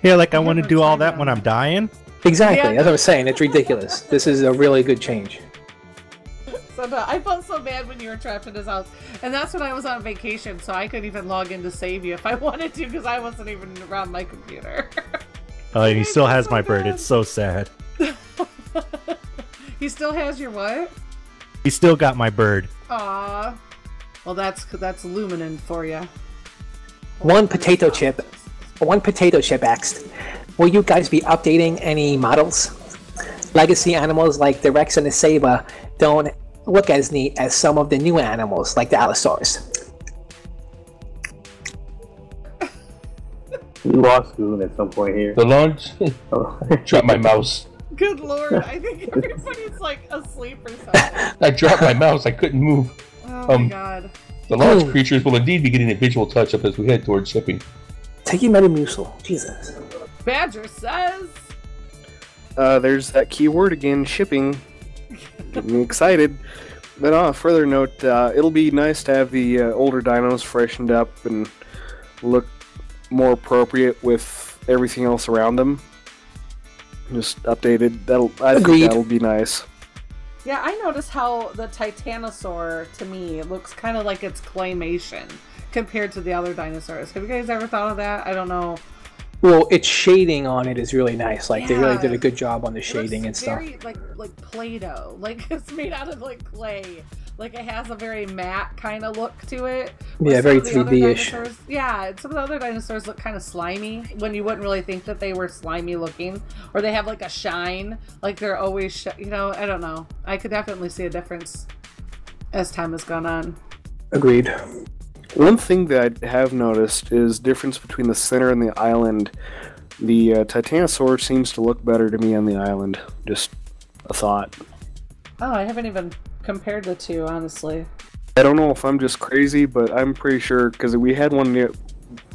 Yeah, like I want to do all that when I'm dying. Exactly. Yeah. That's what I'm saying. It's ridiculous. This is a really good change. So no, I felt so bad when you were trapped in his house, and that's when I was on vacation, so I couldn't even log in to save you if I wanted to because I wasn't even around my computer. He still has my bird. It's so sad. He still has your what? He still got my bird. Aw. Well, that's Luminin for you. One potato chip asked, will you guys be updating any models? Legacy animals like the Rex and the Saber don't look as neat as some of the new animals like the Allosaurus. we lost Goon at some point here. The launch? Dropped my mouse. Good lord, I think everybody's like asleep or something. I dropped my mouse. I couldn't move. Oh my god. The launch creatures will indeed be getting a visual touch-up as we head towards shipping. Take your Metamucil. Jesus. Badger says... There's that keyword again, shipping. Getting me excited. But on a further note, it'll be nice to have the older dinos freshened up and look more appropriate with everything else around them. Just updated. I think that'll be nice. Yeah, I noticed how the Titanosaur, to me, looks kind of like it's claymation compared to the other dinosaurs. Have you guys ever thought of that? I don't know. Well, its shading on it is really nice. Like, they really did a good job on the shading and stuff. Very, like Play-Doh. Like, it's made out of, like, clay. Like, it has a very matte kind of look to it. Yeah, very 3D-ish. Yeah, some of the other dinosaurs look kind of slimy when you wouldn't really think that they were slimy looking. Or they have, like, a shine. Like, they're always, you know, I don't know. I could definitely see a difference as time has gone on. Agreed. One thing that I have noticed is difference between the center and the island. The Titanosaur seems to look better to me on the island. Just a thought. Oh, I haven't even compared the two, honestly. I don't know if I'm just crazy, but I'm pretty sure, because we had one that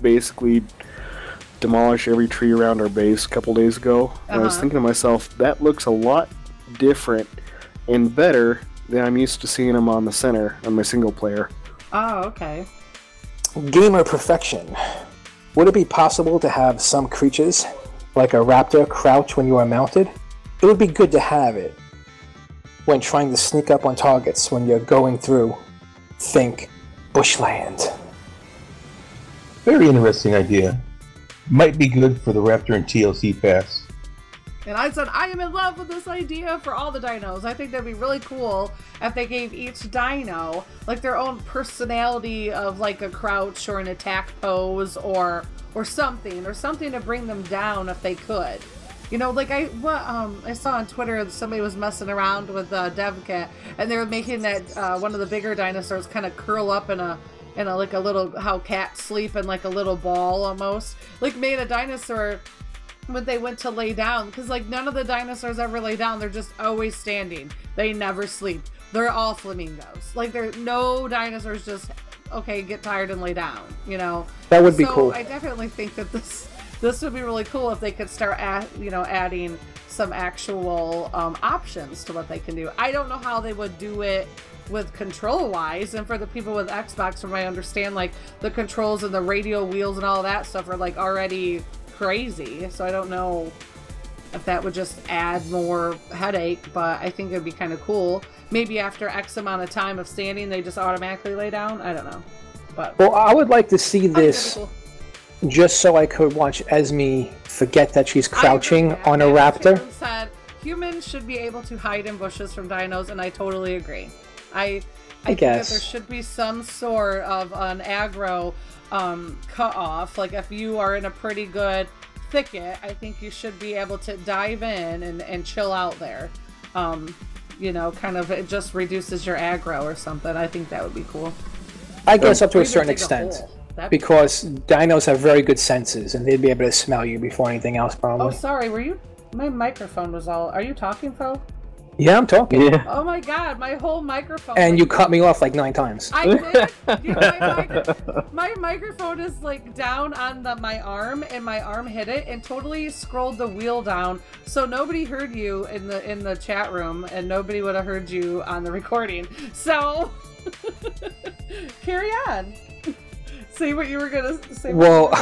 basically demolish every tree around our base a couple days ago. And I was thinking to myself, that looks a lot different and better than I'm used to seeing them on the center on my single player. Oh, okay. Gamer perfection. Would it be possible to have some creatures, like a raptor, crouch when you are mounted? It would be good to have it when trying to sneak up on targets when you're going through, think, bushland. Very interesting idea. Might be good for the Raptor and TLC pass. And I said, I am in love with this idea for all the dinos. I think that'd be really cool if they gave each dino like their own personality of like a crouch or an attack pose or something to bring them down if they could. You know, like I saw on Twitter somebody was messing around with DevCat, and they were making that one of the bigger dinosaurs kind of curl up in a like a little, how cats sleep in like a little ball almost. Like made a dinosaur when they went to lay down, because like none of the dinosaurs ever lay down. They're just always standing. They never sleep. They're all flamingos. Like there's no dinosaurs just okay, get tired and lay down. You know, that would be cool. I definitely think that this would be really cool if they could start adding some actual options to what they can do. I don't know how they would do it with control wise, and for the people with Xbox, from what I understand, like the controls and the radial wheels and all that stuff are like already crazy, so I don't know if that would just add more headache, but I think it'd be kind of cool. Maybe after X amount of time of standing they just automatically lay down. I don't know, but well, I would like to see this just so I could watch Esme forget that she's crouching on a raptor. Said humans should be able to hide in bushes from dinos, and I totally agree. I think that there should be some sort of an aggro cut off. Like if you are in a pretty good thicket, I think you should be able to dive in and chill out there. You know, kind of it just reduces your aggro or something. I think that would be cool. I guess up to a certain extent. Because dinos have very good senses, and they'd be able to smell you before anything else, probably. Oh, sorry, were you? My microphone was all... Are you talking, Fo? Yeah, I'm talking. Yeah. Oh my god, my whole microphone... And you cut me off like 9 times. I did? You know, my microphone is like down on my arm, and my arm hit it and totally scrolled the wheel down, so nobody heard you in the chat room, and nobody would have heard you on the recording. So, carry on. Say what you were gonna say. Well,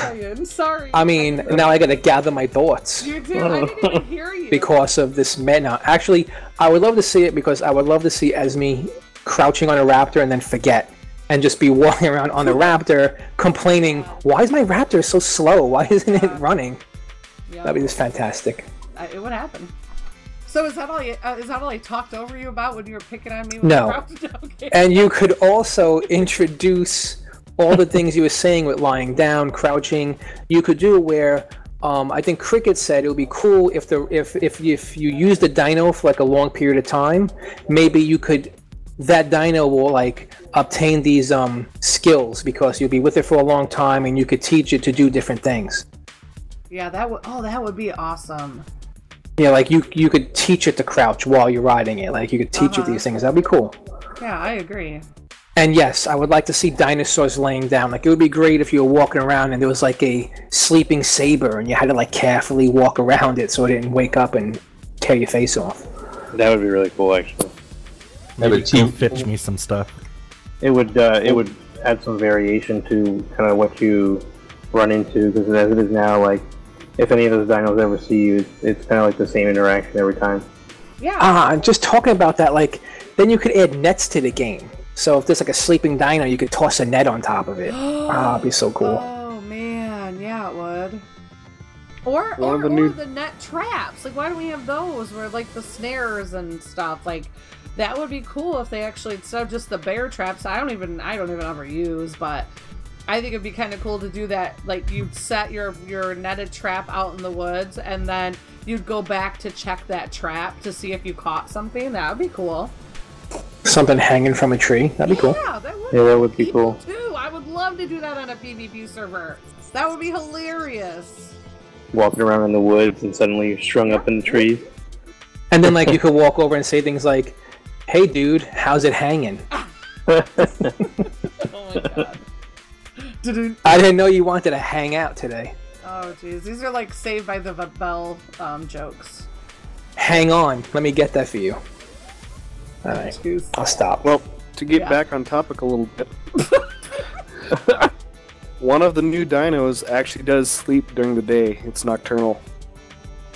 sorry. I mean, now I gotta gather my thoughts. You did. I didn't even hear you. Because of this meta. Actually, I would love to see it because I would love to see Esme crouching on a raptor and then forget, and just be walking around on the raptor complaining, "Why is my raptor so slow? Why isn't it running?" Yeah. That'd be just fantastic. It would happen. So is that all? Is that all I talked over you about when you were picking on me? No. Okay. And you could also introduce all the things you were saying with lying down, crouching. You could do where I think Cricket said it would be cool if you use the dino for like a long period of time. Maybe that dino will like obtain these skills because you'll be with it for a long time, and you could teach it to do different things. Yeah, that would be awesome. Yeah, like you could teach it to crouch while you're riding it. Like you could teach it these things. That'd be cool. Yeah, I agree. And yes, I would like to see dinosaurs laying down. Like, it would be great if you were walking around and there was like a sleeping saber and you had to like carefully walk around it so it didn't wake up and tear your face off. That would be really cool, actually. Maybe fetch me some stuff. It would add some variation to kind of what you run into, because as it is now, like, if any of those dinos ever see you, it's kind of like the same interaction every time. Yeah. Just talking about that, like, then you could add nets to the game. So if there's like a sleeping dino, you could toss a net on top of it. It'd be so cool. Oh man, yeah, it would. Or the net traps. Like, why don't we have those where like the snares and stuff? Like, that would be cool if they actually, instead of just the bear traps, I don't even ever use, but I think it'd be kind of cool to do that. Like, you'd set your netted trap out in the woods, and then you'd go back to check that trap to see if you caught something. That would be cool. Something hanging from a tree. That'd be cool. Yeah, that would be cool. Too. I would love to do that on a PvP server. That would be hilarious. Walking around in the woods and suddenly you're strung up in the trees. And then, like, you could walk over and say things like, "Hey, dude, how's it hanging?" Oh my god. I didn't know you wanted to hang out today. Oh, jeez. These are like Saved by the Bell jokes. Hang on. Let me get that for you. Alright. I'll stop. Well, to get back on topic a little bit, one of the new dinos actually does sleep during the day. It's nocturnal.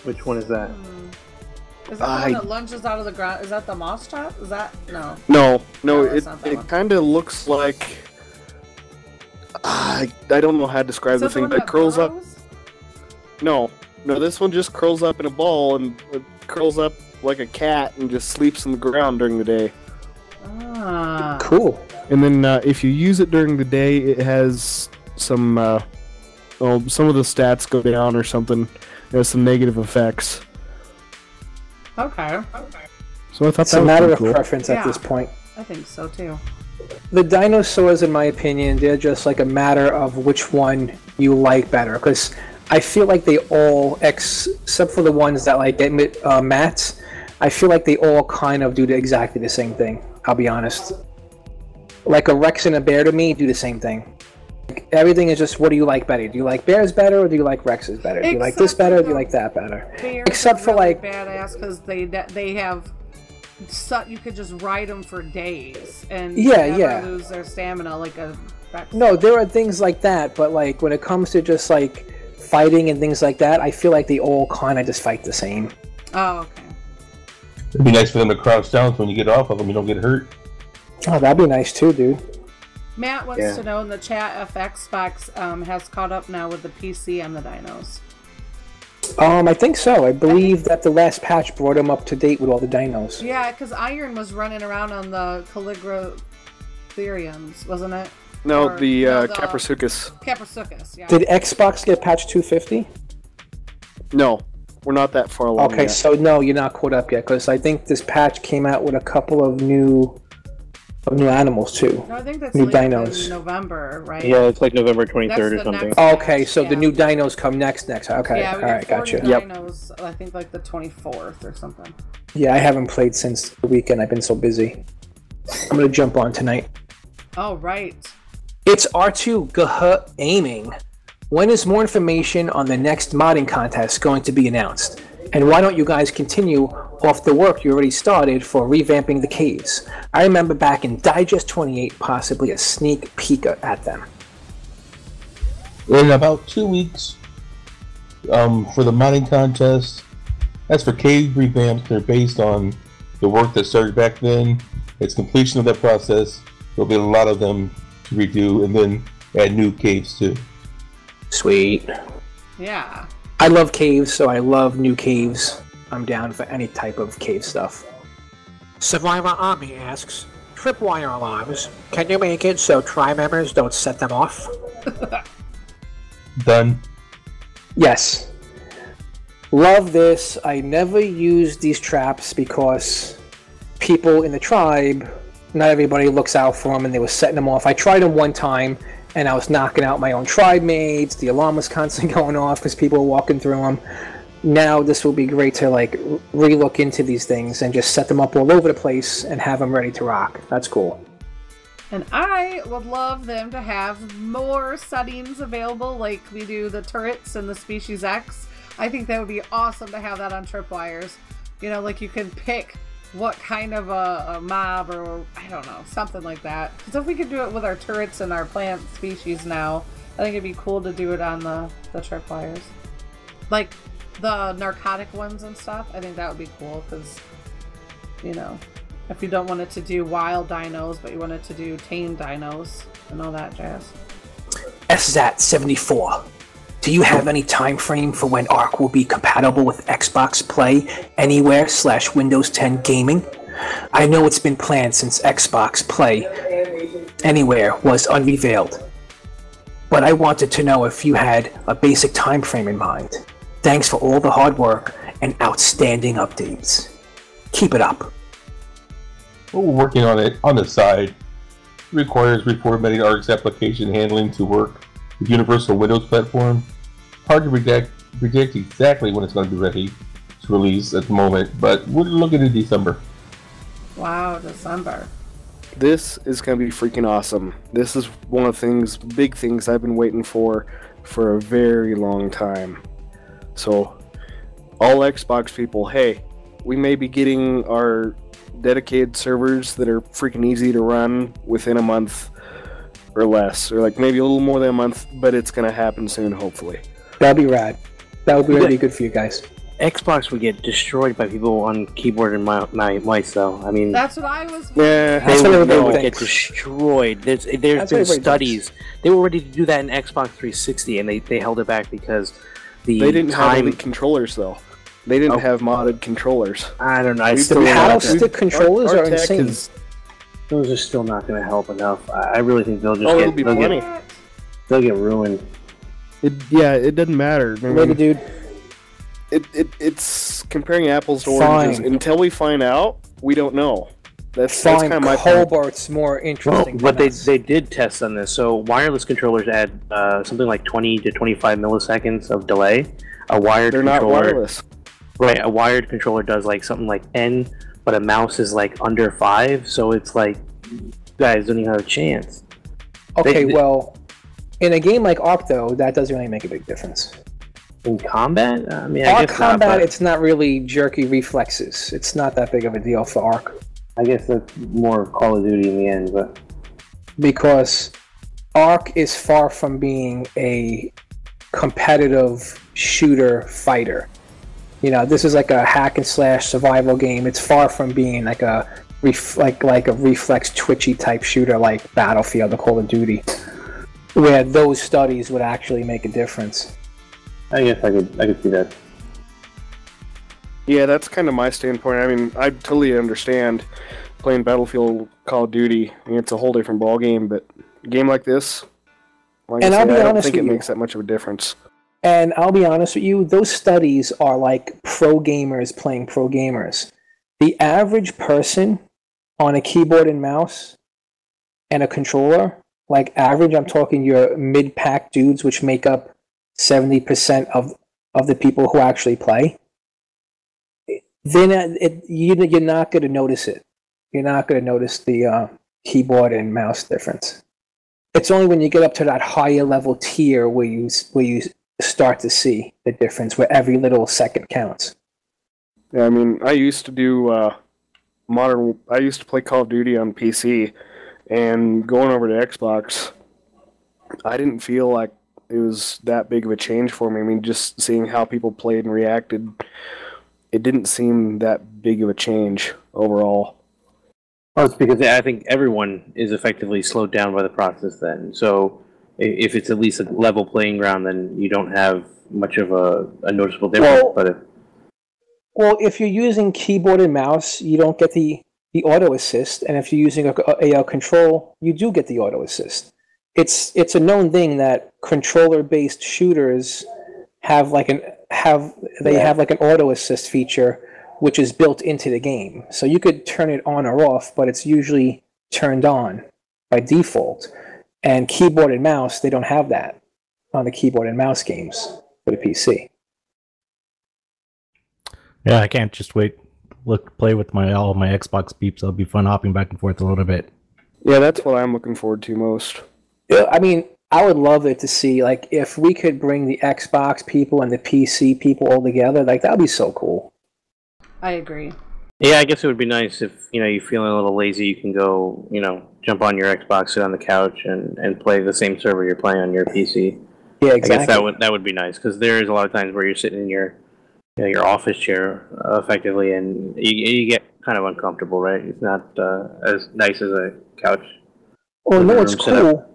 Which one is that? Is that the one that lunges out of the ground? Is that the moss trap? Is that... No, that's not that it one. kind of looks like... I don't know how to describe the thing, but it curls up... No, this one just curls up in a ball and it curls up like a cat and just sleeps on the ground during the day. Ah. Cool. And then if you use it during the day, it has some of the stats go down or something. It has some negative effects. Okay. So I thought It's a matter of preference at this point. I think so too. The dinosaurs, in my opinion, they're just like a matter of which one you like better. Because I feel like they all, except for the ones that like get mats, I feel like they all kind of do exactly the same thing. I'll be honest. Like a Rex and a bear to me do the same thing. Like, everything is just, what do you like better? Do you like bears better or do you like Rexes better? Do you like this better or do you like that better? Except for really like badass because they have. You could just ride them for days and never lose their stamina like a Rex. No, there are things like that, but like when it comes to just like fighting and things like that, I feel like they all kind of just fight the same. Oh, okay. It'd be nice for them to crouch down so when you get off of them, you don't get hurt. Oh, that'd be nice too, dude. Matt wants to know in the chat if Xbox has caught up now with the PC and the dinos. I think so. I believe that the last patch brought him up to date with all the dinos. Yeah, because Iron was running around on the Caligratheriums, wasn't it? No, the Caprasuchus. Caprasuchus, yeah. Did Xbox get patch 250? No, we're not that far along Okay, yet. so no, you're not caught up yet, because I think this patch came out with a couple of new animals too. No, I think that's new like dinos. in November, right? Yeah, it's like November 23rd or something. Okay, so the new dinos come next. Okay, Yeah, we alright, got gotcha. dinos, I think like the 24th or something. Yeah, I haven't played since the weekend. I've been so busy. I'm gonna jump on tonight. Oh, right. It's R2 aiming. When is more information on the next modding contest going to be announced? And why don't you guys continue off the work you already started for revamping the caves? I remember back in Digest 28, possibly a sneak peek at them. In about 2 weeks, for the modding contest, as for cave revamps, they're based on the work that started back then. It's completion of that process. There'll be a lot of them to redo and then add new caves too. Sweet. Yeah. I love caves, so I love new caves. I'm down for any type of cave stuff. Survivor Army asks, Tripwire alarms, can you make it so tri members don't set them off? Done. Yes. Love this. I never use these traps because people in the tribe, not everybody looks out for them and they were setting them off. I tried them one time and I was knocking out my own tribe mates. The alarm was constantly going off because people were walking through them. Now this will be great to like re-look into these things and just set them up all over the place and have them ready to rock. That's cool. And I would love them to have more settings available like we do the turrets and the Species X. I think that would be awesome to have that on Tripwires. You know, like you can pick what kind of a mob or, I don't know, something like that. Because if we could do it with our turrets and our plant species now, I think it'd be cool to do it on the tripwires. Like the narcotic ones and stuff. I think that would be cool because, you know, if you don't want it to do wild dinos, but you want it to do tame dinos and all that jazz. SZAT74. Do you have any time frame for when ARK will be compatible with Xbox Play Anywhere / Windows 10 gaming? I know it's been planned since Xbox Play Anywhere was unveiled, but I wanted to know if you had a basic time frame in mind. Thanks for all the hard work and outstanding updates. Keep it up. We're working on it on the side. It requires reformatting ARK's application handling to work with Universal Windows platform. Hard to predict exactly when it's going to be ready to release at the moment, but we're looking at December. Wow, December. This is going to be freaking awesome. This is one of the big things I've been waiting for a very long time. So, all Xbox people, hey, we may be getting our dedicated servers that are freaking easy to run within a month or less, or like maybe a little more than a month, but it's going to happen soon, hopefully. That'd be rad. That would be really good for you guys. Xbox would get destroyed by people on keyboard and mice, though. I mean, that's what I was. Yeah, they would get destroyed. There's been studies. They were ready to do that in Xbox 360, and they held it back because they didn't have elite controllers, though. They didn't have modded controllers. I don't know. The paddle stick controllers are insane. Those are still not going to help enough. I really think they'll just they'll get ruined. It doesn't matter. Maybe, dude. It's comparing apples to oranges. Until we find out, we don't know. That's kind of my Colbert's more interesting. But they did test on this. So wireless controllers add something like 20 to 25 milliseconds of delay. They're not wireless. Right, a wired controller does like something like 10, but a mouse is like under 5. So it's like, you guys don't even have a chance. Okay, well, in a game like ARK, though, that doesn't really make a big difference. In combat? I mean, ARK combat, it's not really jerky reflexes. It's not that big of a deal for ARK. I guess that's more Call of Duty in the end, but because ARK is far from being a competitive shooter fighter. You know, this is like a hack and slash survival game. It's far from being like a reflex twitchy type shooter like Battlefield or Call of Duty, where those studies would actually make a difference. I guess I could see that. Yeah, that's kind of my standpoint. I mean, I totally understand playing Battlefield, Call of Duty. I mean, it's a whole different ball game, but a game like this, I don't think it makes that much of a difference. And I'll be honest with you, those studies are like pro gamers playing pro gamers. The average person on a keyboard and mouse and a controller, like average, I'm talking your mid-pack dudes, which make up 70% of the people who actually play, then you're not going to notice it. You're not going to notice the keyboard and mouse difference. It's only when you get up to that higher level tier where you start to see the difference, where every little second counts. Yeah, I mean, I used to do I used to play Call of Duty on PC, and going over to Xbox, I didn't feel like it was that big of a change for me. I mean, just seeing how people played and reacted, it didn't seem that big of a change overall. Well, it's because I think everyone is effectively slowed down by the process then. So if it's at least a level playing ground, then you don't have much of a noticeable difference. Well, if you're using keyboard and mouse, you don't get the auto assist, and if you're using a control, you do get the auto assist. It's a known thing that controller-based shooters have like an auto assist feature, which is built into the game. So you could turn it on or off, but it's usually turned on by default. And keyboard and mouse, they don't have that on the keyboard and mouse games for the PC. Yeah, I can't just play with all my Xbox beeps. It'll be fun hopping back and forth a little bit. Yeah, that's what I'm looking forward to most. Yeah, I mean, I would love it to see, like, if we could bring the Xbox people and the PC people all together, like, that would be so cool. I agree. Yeah, I guess it would be nice if you're feeling a little lazy. You can go, jump on your Xbox, sit on the couch, and play the same server you're playing on your PC. Yeah, exactly. I guess that would be nice because there is a lot of times where you're sitting in your office chair effectively, and you get kind of uncomfortable, right? It's not as nice as a couch. Well, no, it's cool.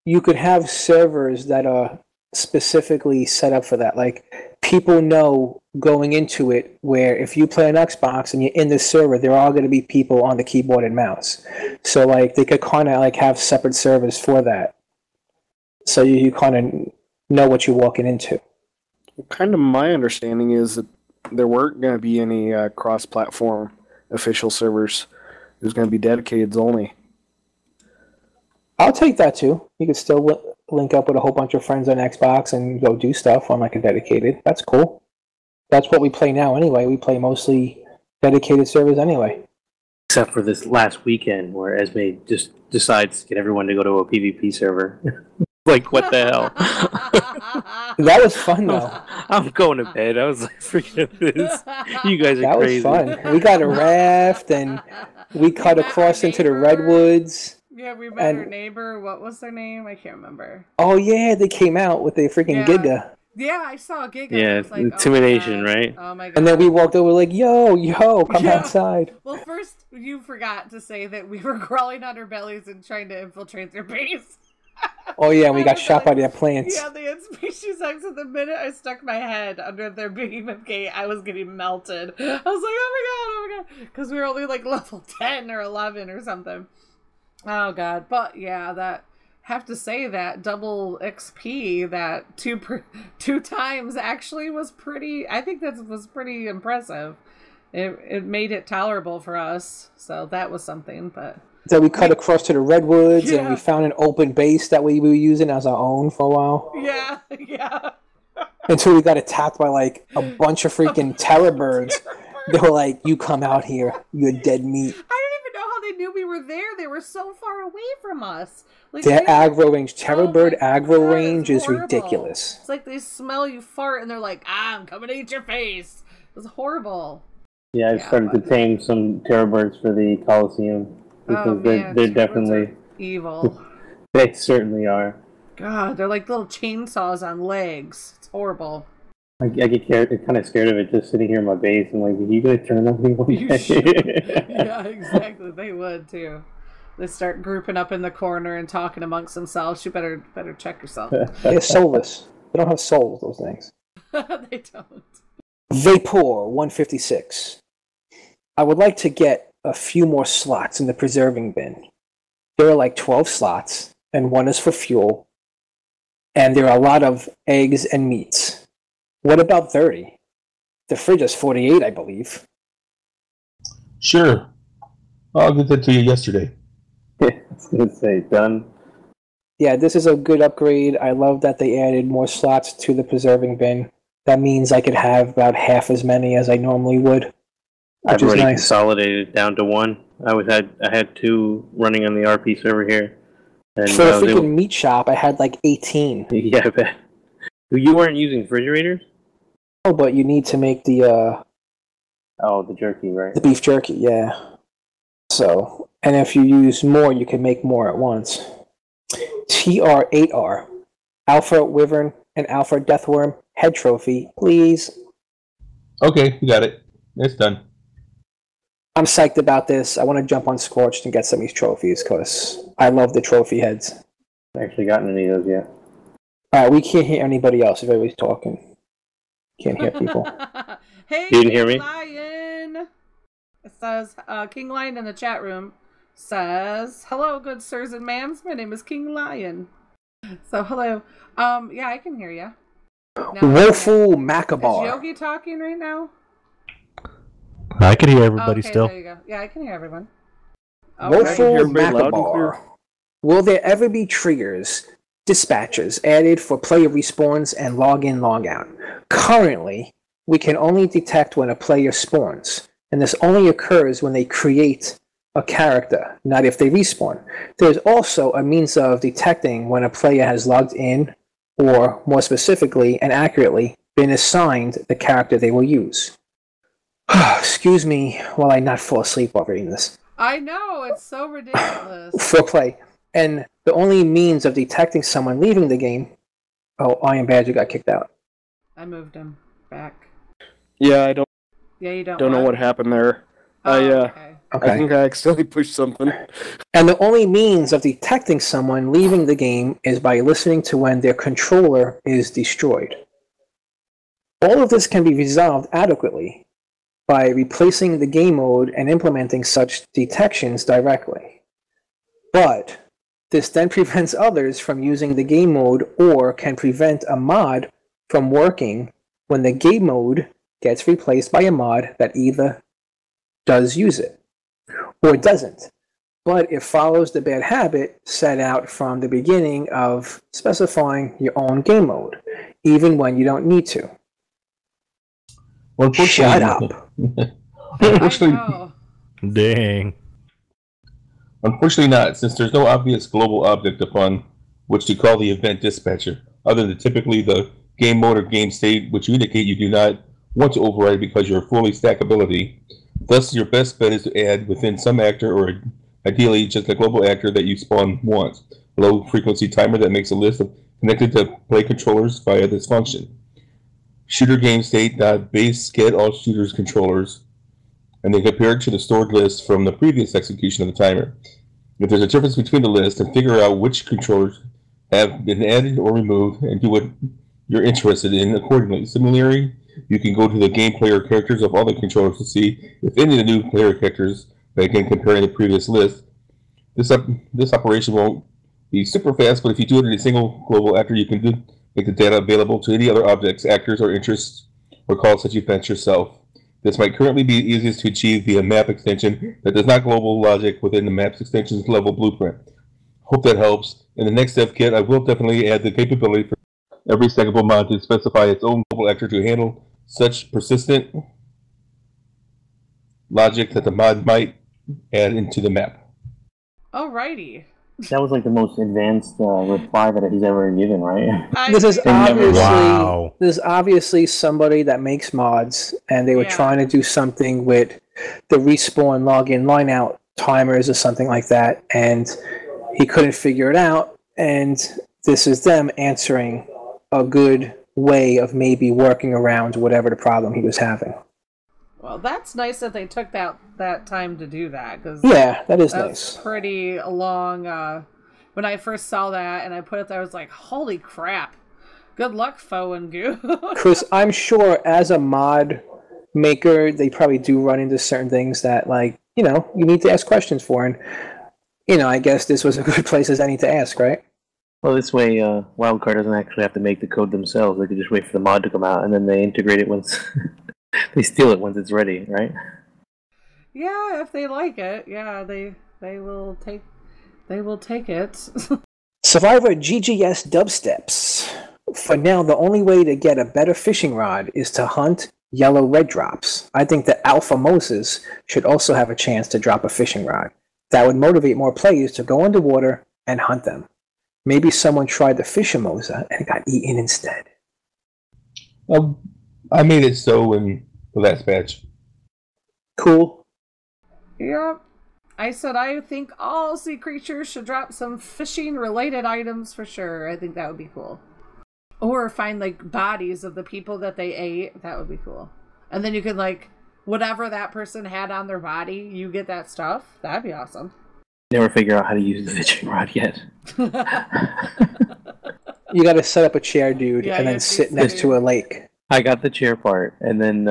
You could have servers that are specifically set up for that. Like, people know going into it where if you play an Xbox and you're in this server, there are going to be people on the keyboard and mouse. So, like, they could kind of, like, have separate servers for that. So you kind of know what you're walking into. Kind of my understanding is that there weren't going to be any cross-platform official servers. It was going to be dedicated only. I'll take that too. You could still link up with a whole bunch of friends on Xbox and go do stuff on like a dedicated. That's cool. That's what we play now anyway. We play mostly dedicated servers anyway. Except for this last weekend where Esme just decides to get everyone to go to a PvP server. Like, what the hell? That was fun, though. I'm going to bed. I was like, forget this. You guys are crazy. That was fun. We got a raft, and we cut across into the redwoods. Yeah, we met her neighbor. What was their name? I can't remember. Oh, yeah, they came out with a freaking Giga. Yeah, I saw a Giga. Yeah, like, intimidation, right? Oh, my God. And then we walked over like, yo, come outside. Well, first, you forgot to say that we were crawling on our bellies and trying to infiltrate their base. Oh, yeah, we got shot by their plants. Yeah, they had species X. At the minute I stuck my head under their behemoth gate, I was getting melted. I was like, oh my God. Because we were only like level 10 or 11 or something. Oh, God. But, yeah, have to say that double XP, that two times actually was pretty, I think that was pretty impressive. It made it tolerable for us. So that was something, but... So we cut across to the redwoods, and we found an open base that we were using as our own for a while. Yeah. Until we got attacked by, like, a bunch of freaking terror birds. They were like, you come out here, you're dead meat. I don't even know how they knew we were there. They were so far away from us. Like, their aggro range, terror bird aggro range is ridiculous. It's like they smell you fart, and they're like, I'm coming to eat your face. It was horrible. Yeah, I started to tame some terror birds for the Coliseum. Because they're definitely evil. They certainly are. God, they're like little chainsaws on legs. It's horrible. I get kind of scared of it just sitting here in my base. I'm like, are you going to turn on me one day? Yeah, exactly. They would too. They start grouping up in the corner and talking amongst themselves. You better check yourself. They're soulless. They don't have souls, those things. They don't. Vapor 156. I would like to get a few more slots in the preserving bin. There are like 12 slots, and one is for fuel. And there are a lot of eggs and meats. What about 30? The fridge is 48, I believe. Sure. I'll get that to you yesterday. I was going to say, done. Yeah, this is a good upgrade. I love that they added more slots to the preserving bin. That means I could have about half as many as I normally would. I've already consolidated down to one. I had two running on the RP server here. And, for a freaking meat shop, I had like 18. Yeah, I bet. You weren't using refrigerators? Oh, but you need to make the... the jerky, right? The beef jerky, yeah. So, and if you use more, you can make more at once. TR8R. Alpha Wyvern and Alpha Deathworm head trophy, please. Okay, you got it. It's done. I'm psyched about this. I want to jump on Scorched and get some of these trophies because I love the trophy heads. I haven't actually gotten any of those yet. Alright, we can't hear anybody else if everybody's talking. Can't hear people. Hey, you didn't hear me? Lion. It says, King Lion in the chat room says, hello, good sirs and ma'ams. My name is King Lion. So, hello. Yeah, I can hear you. Woeful Macabar. Is Yogi talking right now? I can hear everybody still. There you go. Yeah, I can hear everyone. Woeful Macabar. Will there ever be triggers, dispatches added for player respawns and log-in, log-out? Currently, we can only detect when a player spawns, and this only occurs when they create a character, not if they respawn. There's also a means of detecting when a player has logged in, or more specifically and accurately, been assigned the character they will use. Excuse me while I not fall asleep while reading this. I know, it's so ridiculous. Foreplay. And the only means of detecting someone leaving the game... Oh, Iron Badger got kicked out. I moved him back. Yeah, I don't. Yeah, you don't. Don't know what happened there. Okay. I think I accidentally pushed something. And the only means of detecting someone leaving the game is by listening to when their controller is destroyed. All of this can be resolved adequately by replacing the game mode and implementing such detections directly. But this then prevents others from using the game mode or can prevent a mod from working when the game mode gets replaced by a mod that either does use it or doesn't. But it follows the bad habit set out from the beginning of specifying your own game mode, even when you don't need to. Well, shut up. Unfortunately, Dang. Unfortunately not, since there's no obvious global object upon which to call the event dispatcher, other than typically the game mode or game state, which you indicate you do not want to override because you're fully stackability. Thus, your best bet is to add within some actor, or ideally just a global actor that you spawn once, a low-frequency timer that makes a list of connected to play controllers via this function. Shooter game state base get all shooters controllers, and then compare it to the stored list from the previous execution of the timer. If there's a difference between the list, then figure out which controllers have been added or removed and do what you're interested in accordingly. Similarly, you can go to the game player characters of all the controllers to see if any of the new player characters, again comparing the previous list. This operation won't be super fast, but if you do it in a single global actor, you can make the data available to any other objects, actors, or interests, or calls that you fetch yourself. This might currently be easiest to achieve via map extension that does not global logic within the maps extensions level blueprint. Hope that helps. In the next dev kit, I will definitely add the capability for every stackable mod to specify its own global actor to handle such persistent logic that the mod might add into the map. Alrighty. That was like the most advanced reply that he's ever given, right? This is obviously somebody that makes mods, and they were trying to do something with the respawn login lineout timers or something like that, and he couldn't figure it out. And this is them answering a good way of maybe working around whatever the problem he was having. Well, that's nice that they took that time to do that. Cause yeah, that is that's nice. Pretty long. When I first saw that and I put it there, I was like, holy crap. Good luck, Foe and Goo. Chris, I'm sure as a mod maker, they probably do run into certain things that, like, you know, you need to ask questions for. And, you know, I guess this was a good place as any to ask, right? Well, this way, Wildcard doesn't actually have to make the code themselves. They can just wait for the mod to come out, and then they integrate it once... they steal it once it's ready, right? Yeah, if they like it. Yeah, they will take it. Survivor GGS dubsteps. For now, the only way to get a better fishing rod is to hunt yellow red drops. I think that Alpha Moses should also have a chance to drop a fishing rod. That would motivate more players to go underwater and hunt them. Maybe someone tried the Fishermosa and got eaten instead. I made it so in the last batch. Cool. Yep. I said I think all sea creatures should drop some fishing-related items for sure. I think that would be cool. Or find, like, bodies of the people that they ate. That would be cool. And then you could, like, whatever that person had on their body, you get that stuff. That'd be awesome. Never figure out how to use the fishing rod yet. You gotta set up a chair, dude, and then sit next to a lake. I got the chair part, and then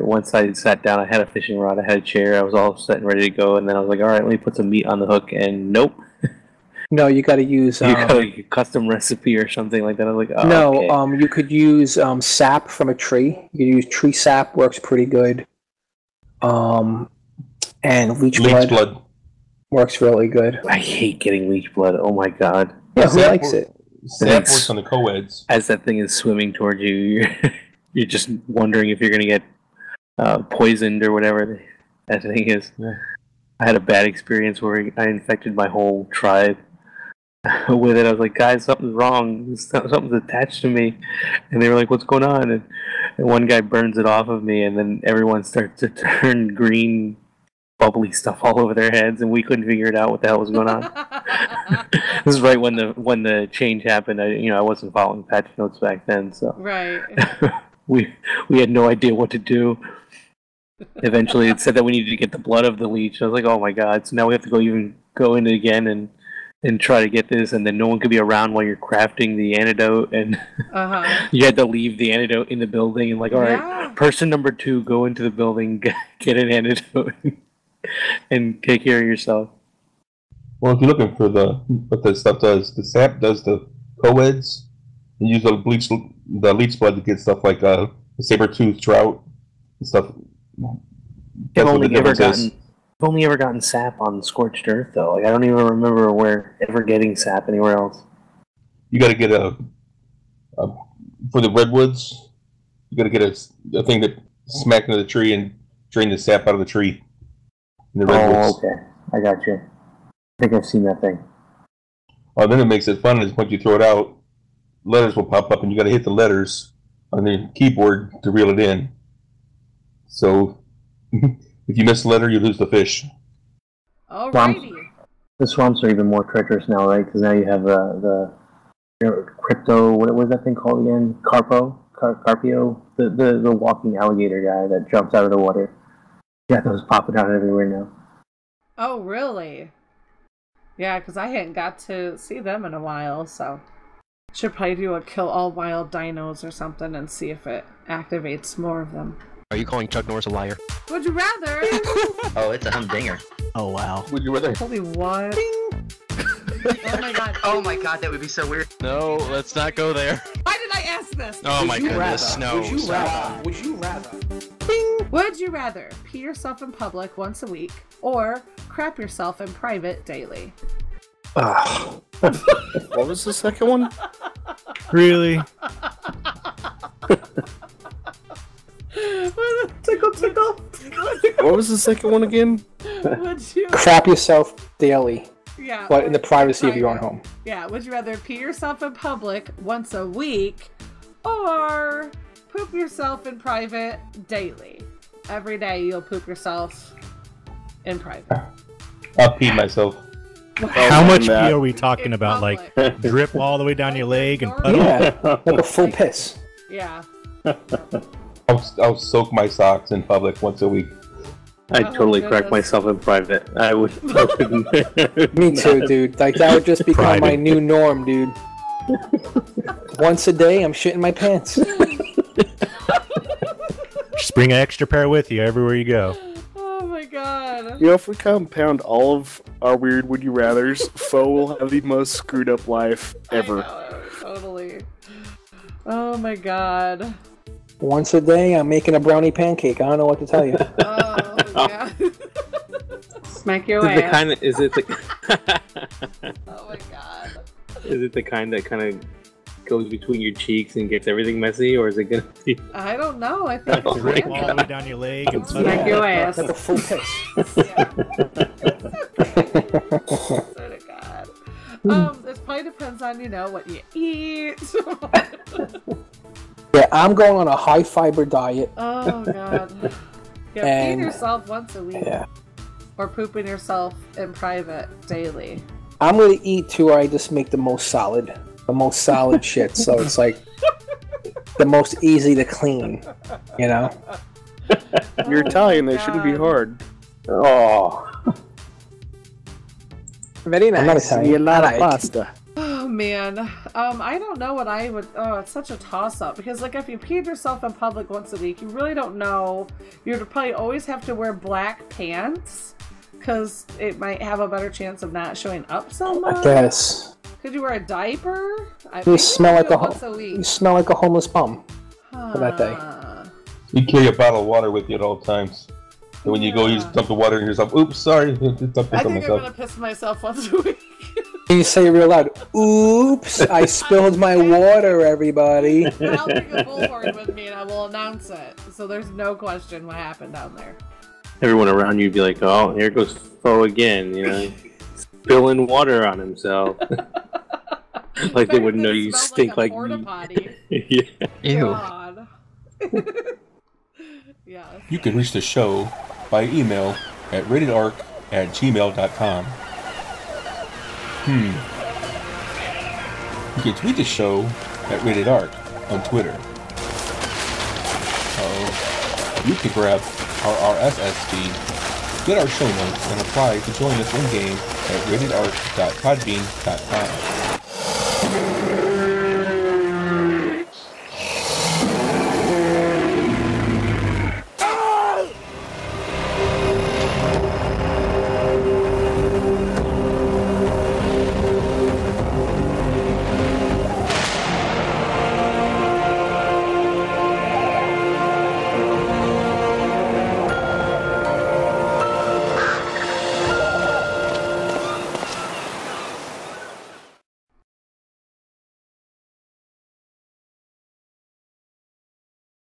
once I sat down, I had a fishing rod, I had a chair, I was all set and ready to go, and then I was like, alright, let me put some meat on the hook, and nope. No, you gotta use... you got a custom recepe or something like that. I was like, oh, no, okay. You could use sap from a tree. You could use tree sap, works pretty good. And leech blood works really good. I hate getting leech blood, oh my god. Yeah, who likes it? Sap works on the co-eds. As that thing is swimming towards you, you're just wondering if you're going to get poisoned or whatever that thing is. Yeah. I had a bad experience where I infected my whole tribe with it. I was like, guys, something's wrong. Something's attached to me. And they were like, what's going on? And one guy burns it off of me, and then everyone starts to turn green, bubbly stuff all over their heads, and we couldn't figure it out what the hell was going on. This is right when the change happened. I wasn't following patch notes back then, so right. we had no idea what to do. Eventually, it said that we needed to get the blood of the leech. I was like, oh my god! So now we have to go in again and try to get this, and then no one could be around while you're crafting the antidote, and you had to leave the antidote in the building, and like, all right, person number 2, go into the building, get an antidote, and take care of yourself. Well, if you're looking for what the stuff does, the sap does the co-eds, and use the leech blood to get stuff like the saber-toothed trout and stuff. I've only ever gotten sap on Scorched Earth, though. Like, I don't even remember ever getting sap anywhere else. You got to get for the redwoods. You got to get a thing that smack into the tree and drain the sap out of the tree. In the redwoods. Okay, I got you. I think I've seen that thing. Oh, then it makes it fun. Is once you throw it out, letters will pop up, and you got to hit the letters on the keyboard to reel it in. So. If you miss a letter, you lose the fish. Alrighty. The swamps are even more treacherous now, right? Because now you have the crypto. What was that thing called again? Carpio, the walking alligator guy that jumps out of the water. Yeah, those popping out everywhere now. Oh, really? Yeah, because I hadn't got to see them in a while, so should probably do a kill all wild dinos or something and see if it activates more of them. Are you calling Chuck Norris a liar? Would you rather? Oh, it's a humdinger. Oh, wow. Would you rather? Holy what? Oh my god. Oh my god, that would be so weird. No, let's not go there. Why did I ask this? Oh my goodness, no. Would you rather? Would you rather pee yourself in public once a week or crap yourself in private daily? What was the second one? Really? Tickle, tickle. What was the second one again? Would you Crap yourself daily, Yeah. but in the privacy of your own home. Yeah, would you rather pee yourself in public once a week or poop yourself in private daily? Every day you'll poop yourself in private. I'll pee myself. How much pee are we talking about? Like, drip all the way down your leg and puddle? Yeah, like a full piss. Yeah. I'll soak my socks in public once a week. I'd totally crack myself in private. I wouldn't. Me too, dude. Like, that would just become my new norm, dude. Once a day, I'm shitting my pants. Just bring an extra pair with you everywhere you go. Oh my god. You know, if we compound all of our weird would you rathers, Foe will have the most screwed up life ever. I know, totally. Oh my god. Once a day, I'm making a brownie pancake. I don't know what to tell you. Oh yeah. Smack your Is it ass. is it the Oh my god. Is it the kind that kind of goes between your cheeks and gets everything messy, or is it gonna be? I don't know. I think it's Drip all the random. way down your leg and puddle. Smack your ass. Like a full piss. Yeah. Swear to God. This probably depends on, what you eat. Yeah, I'm going on a high fiber diet. Oh god. Yeah, And- feed yourself once a week. Yeah. Or pooping yourself in private daily. I'm gonna eat to where I just make the most solid shit. So it's like the most easy to clean, You're Italian, that shouldn't be hard. Oh, very nice. I'm not Italian. A lot of pasta. Oh man. I don't know what I would. Oh, it's such a toss up because, like, if you peed yourself in public once a week, you really don't know. You'd probably always have to wear black pants because it might have a better chance of not showing up so much. I guess. Could you wear a diaper? You smell like once a week. you smell like a homeless bum for that day. You carry a bottle of water with you at all times. And when you go, you just dump the water in yourself. Oops, sorry. I think I'm gonna piss myself once a week. Can you say it real loud? Oops, I spilled my water, everybody. I'll bring a bullhorn with me and I will announce it. So there's no question what happened down there. everyone around you'd be like, "Oh, here goes Foe again," spilling water on himself. Like they wouldn't know you Smelled stink like porta meat. potty. Yeah. Ew. God. Yeah. You can reach the show by email at ratedark@gmail.com. You can tweet the show at ratedark on Twitter. You can grab our RSS feed, get our show notes, and apply to join us in-game at ratedark.podbean.com.